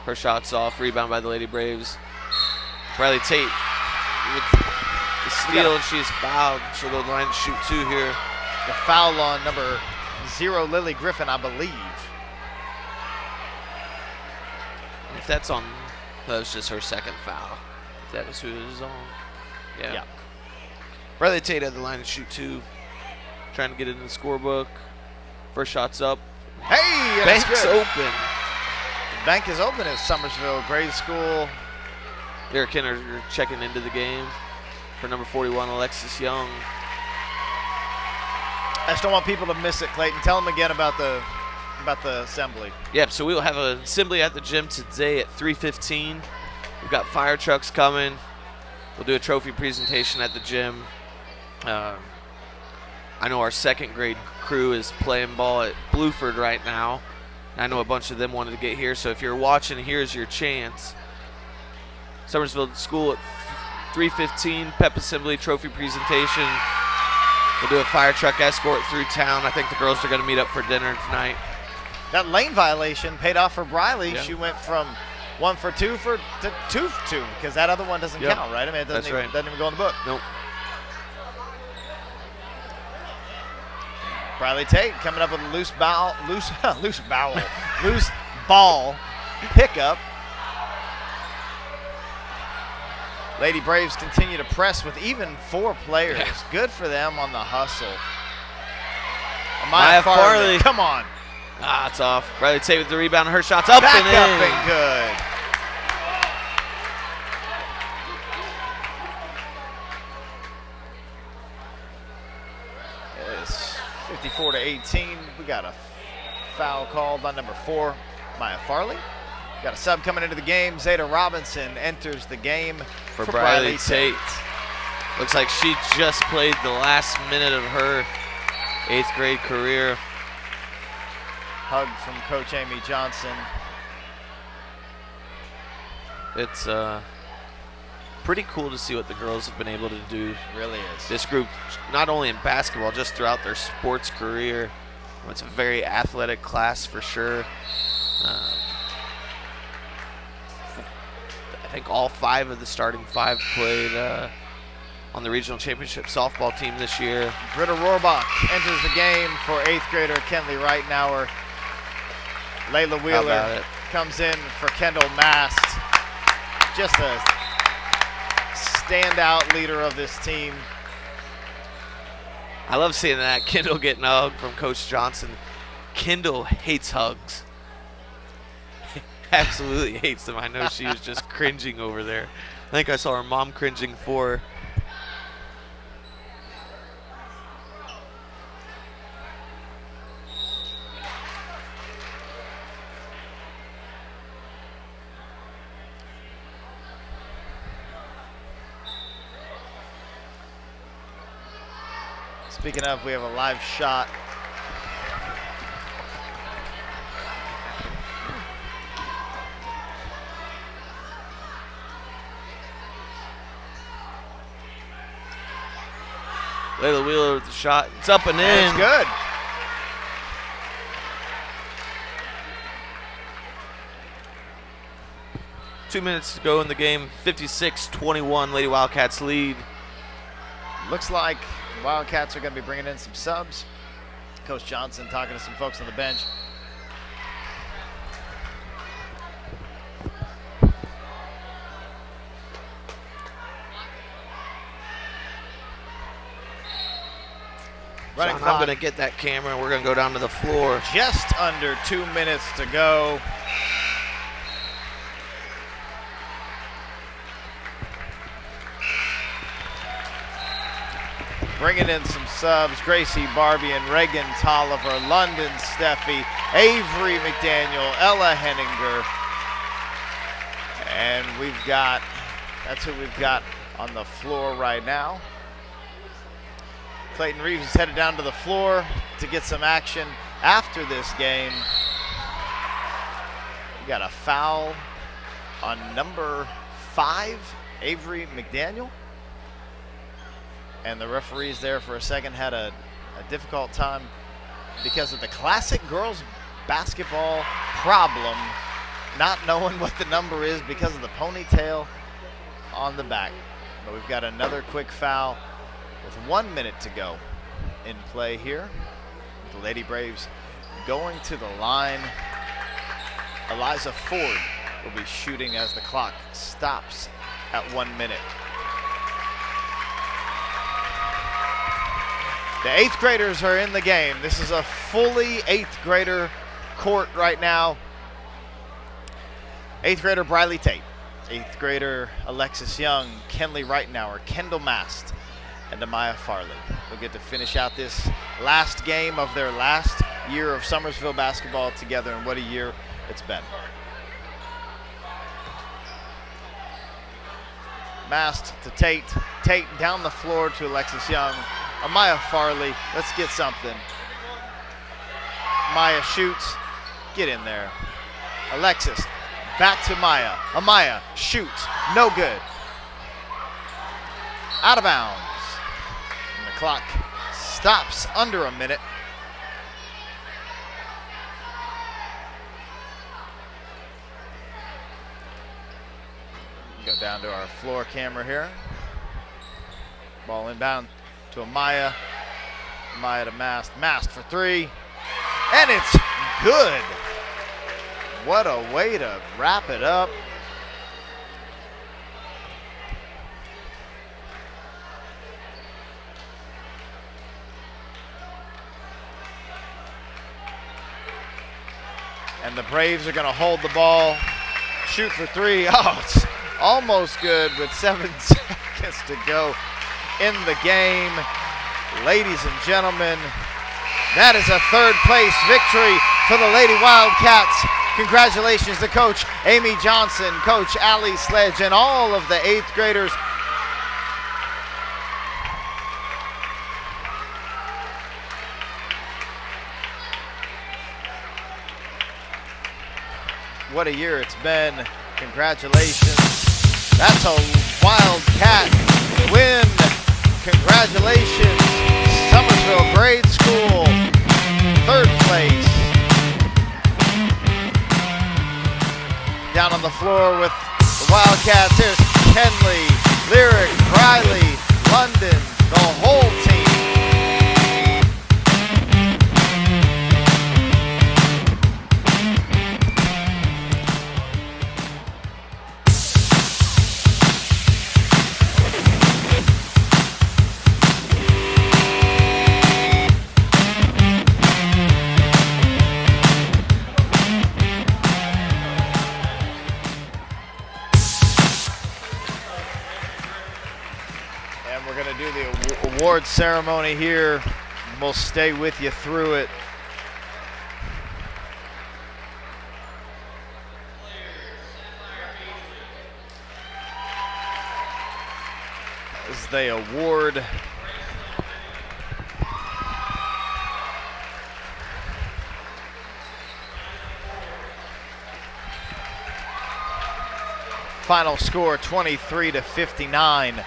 Her shot's off, rebound by the Lady Braves. Riley Tate with the steal, and she's fouled. She'll go line to shoot 2 here. The foul on number 0, Lily Griffin, I believe. If that's on, that was just her 2nd foul. If that was who it was on. Yeah. Riley Tate had the line to shoot 2, trying to get it in the scorebook. First shot's up. Hey, bank's open. The bank is open at Summersville Grade School. Eric Kenner checking into the game for number 41, Alexis Young. I just don't want people to miss it, Clayton. Tell them again about the assembly. Yep, so we'll have an assembly at the gym today at 3:15. We've got fire trucks coming. We'll do a trophy presentation at the gym. I know our 2nd grade crew is playing ball at Blueford right now. I know a bunch of them wanted to get here, so if you're watching, here's your chance. Summersville School at 3:15, pep assembly, trophy presentation. We'll do a fire truck escort through town. I think the girls are going to meet up for dinner tonight. That lane violation paid off for Briley. Yeah. She went from 1 for 2 to 2 for 2 because that other one doesn't count, right? I mean, it doesn't even go in the book. Nope. Briley Tate coming up with a loose ball pickup. Lady Braves continue to press with even 4 players. Yeah. Good for them on the hustle. Amaya Farley. Come on. It's off. Riley Tate with the rebound. Her shot's up Back and in. up and good. It's 54-18. We got a foul called on number 4, Maya Farley. Got a sub coming into the game. Zeta Robinson enters the game for Briley Tate. Looks like she just played the last minute of her 8th grade career. Hug from Coach Amy Johnson. It's pretty cool to see what the girls have been able to do. It really is. This group, not only in basketball, just throughout their sports career. It's a very athletic class for sure. I think all 5 of the starting 5 played on the regional championship softball team this year. Britta Rohrbach enters the game for 8th grader Kenley Reitnauer. Layla Wheeler comes in for Kendall Mast. Just a standout leader of this team. I love seeing that. Kendall getting a hug from Coach Johnson. Kendall hates hugs. Absolutely hates them. I know she was just cringing over there. I think I saw her mom cringing for her. Speaking of, we have a live shot. Layla Wheeler with the shot. It's up and in. It's good. Two minutes to go in the game. 56-21, Lady Wildcats lead. Looks like Wildcats are going to be bringing in some subs. Coach Johnson talking to some folks on the bench. Running Sean, I'm going to get that camera and we're going to go down to the floor. Just under 2 minutes to go. Bringing in some subs, Gracie Barbie and Reagan Tolliver, London Steffi, Avery McDaniel, Ella Henninger. And that's who we've got on the floor right now. Clayton Reeves is headed down to the floor to get some action after this game. We got a foul on number 5, Avery McDaniel. And the referees there for a second had a difficult time because of the classic girls basketball problem, not knowing what the number is because of the ponytail on the back. But we've got another quick foul with 1 minute to go in play here. The Lady Braves going to the line. Eliza Ford will be shooting as the clock stops at 1 minute. The 8th graders are in the game. This is a fully 8th grader court right now. 8th grader Briley Tate, 8th grader Alexis Young, Kenley Reitnauer, Kendall Mast, and Amaya Farley. We'll get to finish out this last game of their last year of Summersville basketball together, and what a year it's been. Mast to Tate, Tate down the floor to Alexis Young. Amaya Farley, let's get something. Maya shoots, get in there. Alexis, back to Maya. Amaya shoots, no good. Out of bounds. And the clock stops under a minute. Go down to our floor camera here. Ball inbound to Amaya. Amaya to Mast. Mast for 3. And it's good. What a way to wrap it up. And the Braves are going to hold the ball. Shoot for 3. Oh, it's almost good with 7 seconds to go in the game. Ladies and gentlemen, that is a 3rd place victory for the Lady Wildcats. Congratulations to Coach Amy Johnson, Coach Allie Sledge, and all of the 8th graders. What a year it's been. Congratulations. That's a Wildcat win. Congratulations. Summersville Grade School, 3rd place. Down on the floor with the Wildcats. Here's Kenley, Lyric, Riley, London, the whole team. We're going to do the award ceremony here. We'll stay with you through it. As they award final score 23-59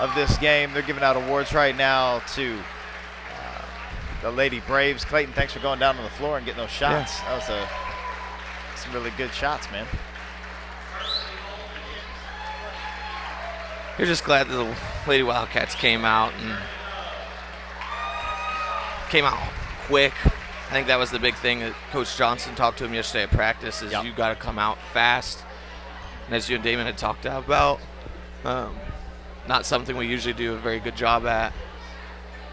of this game. They're giving out awards right now to the Lady Braves. Clayton, thanks for going down on the floor and getting those shots. Yeah. That was some really good shots, man. You're just glad that the Lady Wildcats came out quick. I think that was the big thing that Coach Johnson talked to him yesterday at practice is you got to come out fast. And as you and Damon had talked about, not something we usually do a very good job at,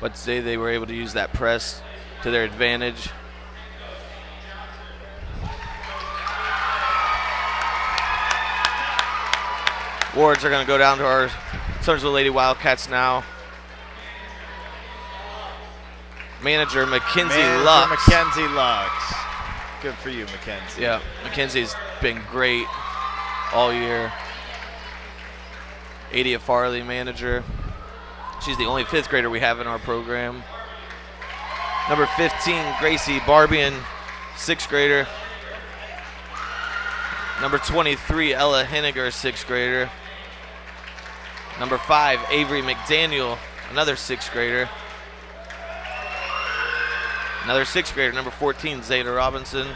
but today they were able to use that press to their advantage. Awards are going to go down to our Summersville Lady Wildcats now. Manager Mackenzie Lux. Mackenzie Lux. Good for you, Mackenzie. Yeah, Mackenzie's been great all year. 80 Farley manager. She's the only 5th grader we have in our program. Number 15, Gracie Barbian, 6th grader. Number 23, Ella Henniger, 6th grader. Number 5, Avery McDaniel, another 6th grader. Another 6th grader, number 14, Zeta Robinson.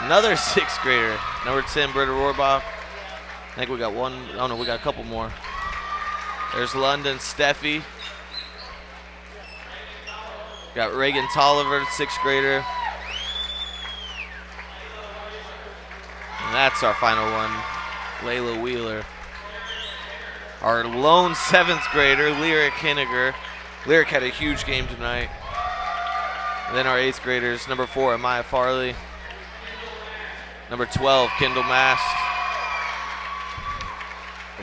Another 6th grader, number 10, Britta Rohrbach. I think we got one. Oh no, we got a couple more. There's London Steffi. Got Reagan Tolliver, 6th grader. And that's our final one, Layla Wheeler. Our lone 7th grader, Lyric Henniger. Lyric had a huge game tonight. And then our 8th graders, number 4, Amaya Farley. Number 12, Kendall Mast.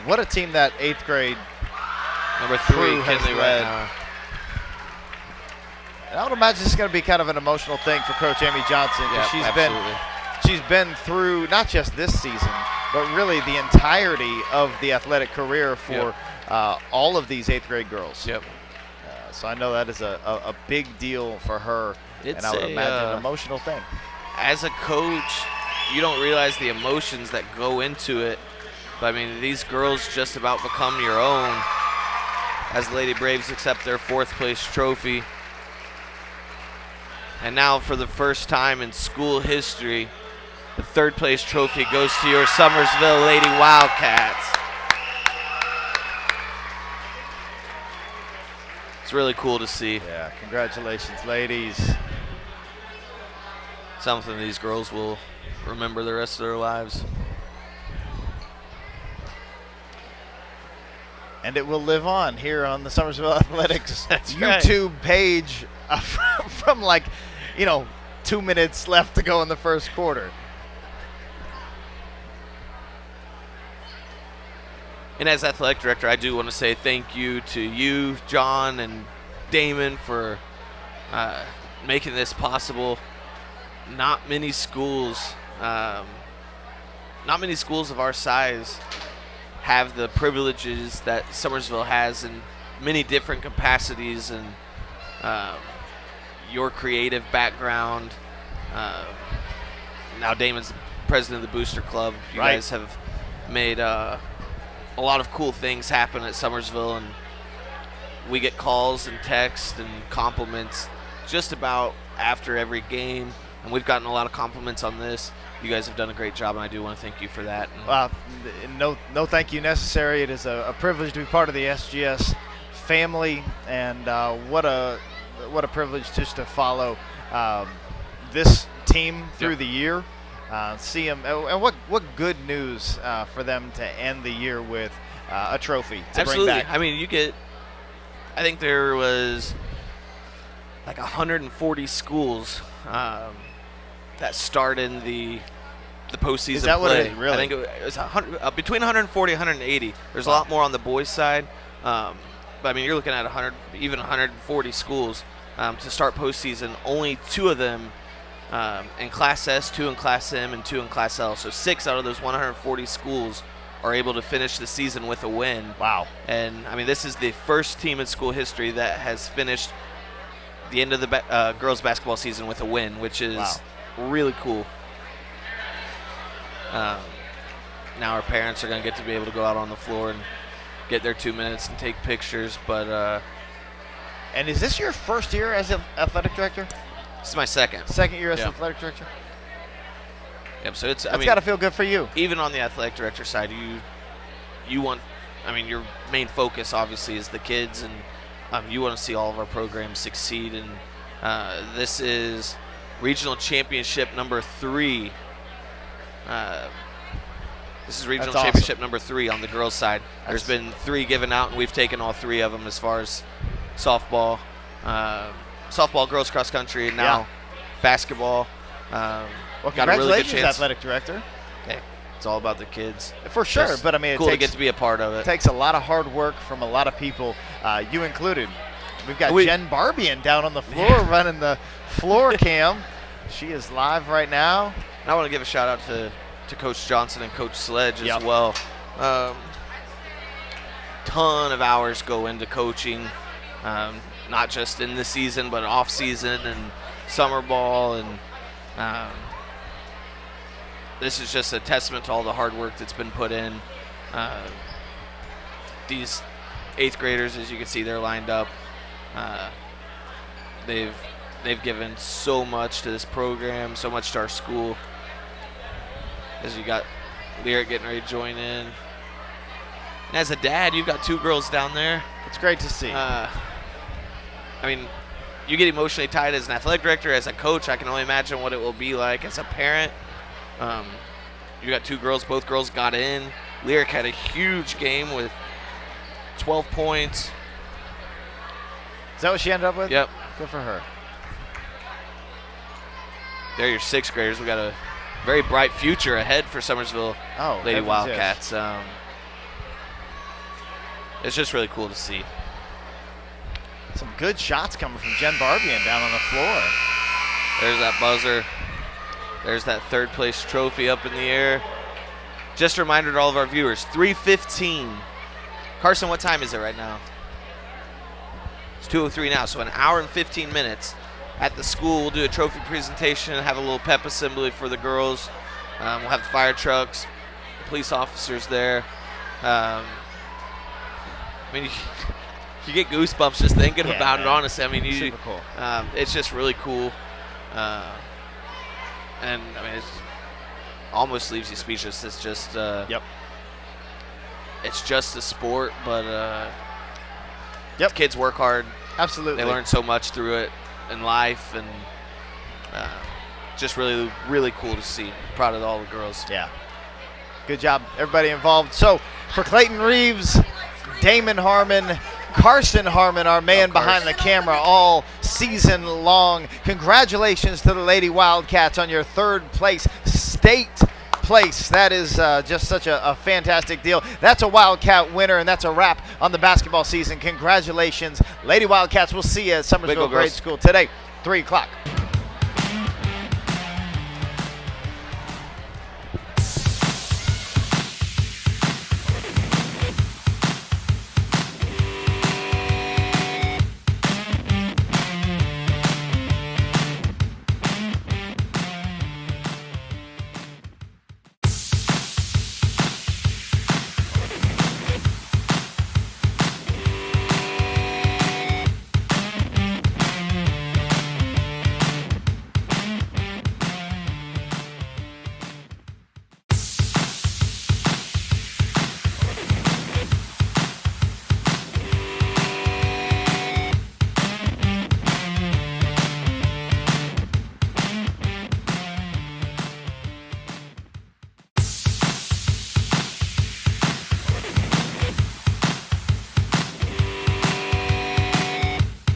What a team that 8th grade number 3 has Kinley led. Right now. I would imagine it's going to be kind of an emotional thing for Coach Amy Johnson because she's been through not just this season, but really the entirety of the athletic career for all of these 8th grade girls. Yep. So I know that is a big deal for her, it's and I would imagine an emotional thing. As a coach, you don't realize the emotions that go into it. But I mean, these girls just about become your own as the Lady Braves accept their 4th place trophy. And now for the first time in school history, the 3rd place trophy goes to your Summersville Lady Wildcats. It's really cool to see. Yeah, congratulations, ladies. Something these girls will remember the rest of their lives. And it will live on here on the Summersville Athletics YouTube page from 2 minutes left to go in the first quarter. And as athletic director, I do want to say thank you to you, John, and Damon for making this possible. not many schools of our size have the privileges that Summersville has in many different capacities, and your creative background. Now Damon's the president of the Booster Club. You guys have made a lot of cool things happen at Summersville, and we get calls and texts and compliments just about after every game, and we've gotten a lot of compliments on this. You guys have done a great job, and I do want to thank you for that. No thank you necessary. It is a privilege to be part of the SGS family, and what a privilege just to follow this team through the year. See them, and what good news for them to end the year with a trophy to Absolutely. bring back. I mean, I think there was like 140 schools that start in the postseason. Is that play. what it is? Really? I think it was between 140 and 180. There's a lot more on the boys' side, but I mean, you're looking at 140 schools to start postseason. Only 2 of them in Class S, 2 in Class M, and 2 in Class L. So 6 out of those 140 schools are able to finish the season with a win. Wow. And, I mean, this is the first team in school history that has finished the end of the girls' basketball season with a win, which is really cool. Now our parents are going to get to be able to go out on the floor and get their 2 minutes and take pictures. But and is this your first year as an athletic director? This is my second. Second year as athletic director? Yep, so it's got to feel good for you. Even on the athletic director side, you want, I mean, your main focus obviously is the kids, and you want to see all of our programs succeed. And this is regional championship number 3. This is regional championship number 3 on the girls' side. There's been 3 given out, and we've taken all 3 of them as far as softball, girls cross country, and now basketball. Well, got a really good congratulations, chance. Athletic director. Hey, it's all about the kids. For sure, Just but I mean, cool to get to be a part of it. It takes a lot of hard work from a lot of people, you included. We've got Jen Barbian down on the floor running the floor cam. She is live right now. And I want to give a shout out to Coach Johnson and Coach Sledge as well. Ton of hours go into coaching, not just in the season, but off season and summer ball, and this is just a testament to all the hard work that's been put in. These 8th graders, as you can see, they're lined up. They've given so much to this program, so much to our school. As you got Lyric getting ready to join in. And as a dad, you've got 2 girls down there. It's great to see. I mean, you get emotionally tied as an athletic director, as a coach. I can only imagine what it will be like as a parent. You got 2 girls. Both girls got in. Lyric had a huge game with 12 points. Is that what she ended up with? Yep. Good for her. They're your 6th graders. We got a very bright future ahead for Summersville Lady Wildcats. It's just really cool to see. Some good shots coming from Jen Barbian down on the floor. There's that buzzer. There's that 3rd place trophy up in the air. Just a reminder to all of our viewers, 3:15. Carson, what time is it right now? It's 2:03 now, so an hour and 15 minutes. At the school, we'll do a trophy presentation, have a little pep assembly for the girls. We'll have the fire trucks, the police officers there. I mean, you get goosebumps just thinking about it, honestly. I mean, super cool. It's just really cool. And, I mean, it almost leaves you speechless. It's just, it's just a sport, but kids work hard. Absolutely. They learn so much through it in life, and just really, really cool to see. Proud of all the girls. Yeah. Good job, everybody involved. So, for Clayton Reeves, Damon Harmon, Carson Harmon, our man behind the camera all season long. Congratulations to the Lady Wildcats on your 3rd place state place. That is just such a fantastic deal. That's a Wildcat winner, and that's a wrap on the basketball season. Congratulations, Lady Wildcats. We'll see you at Summersville Grade School today, 3 o'clock.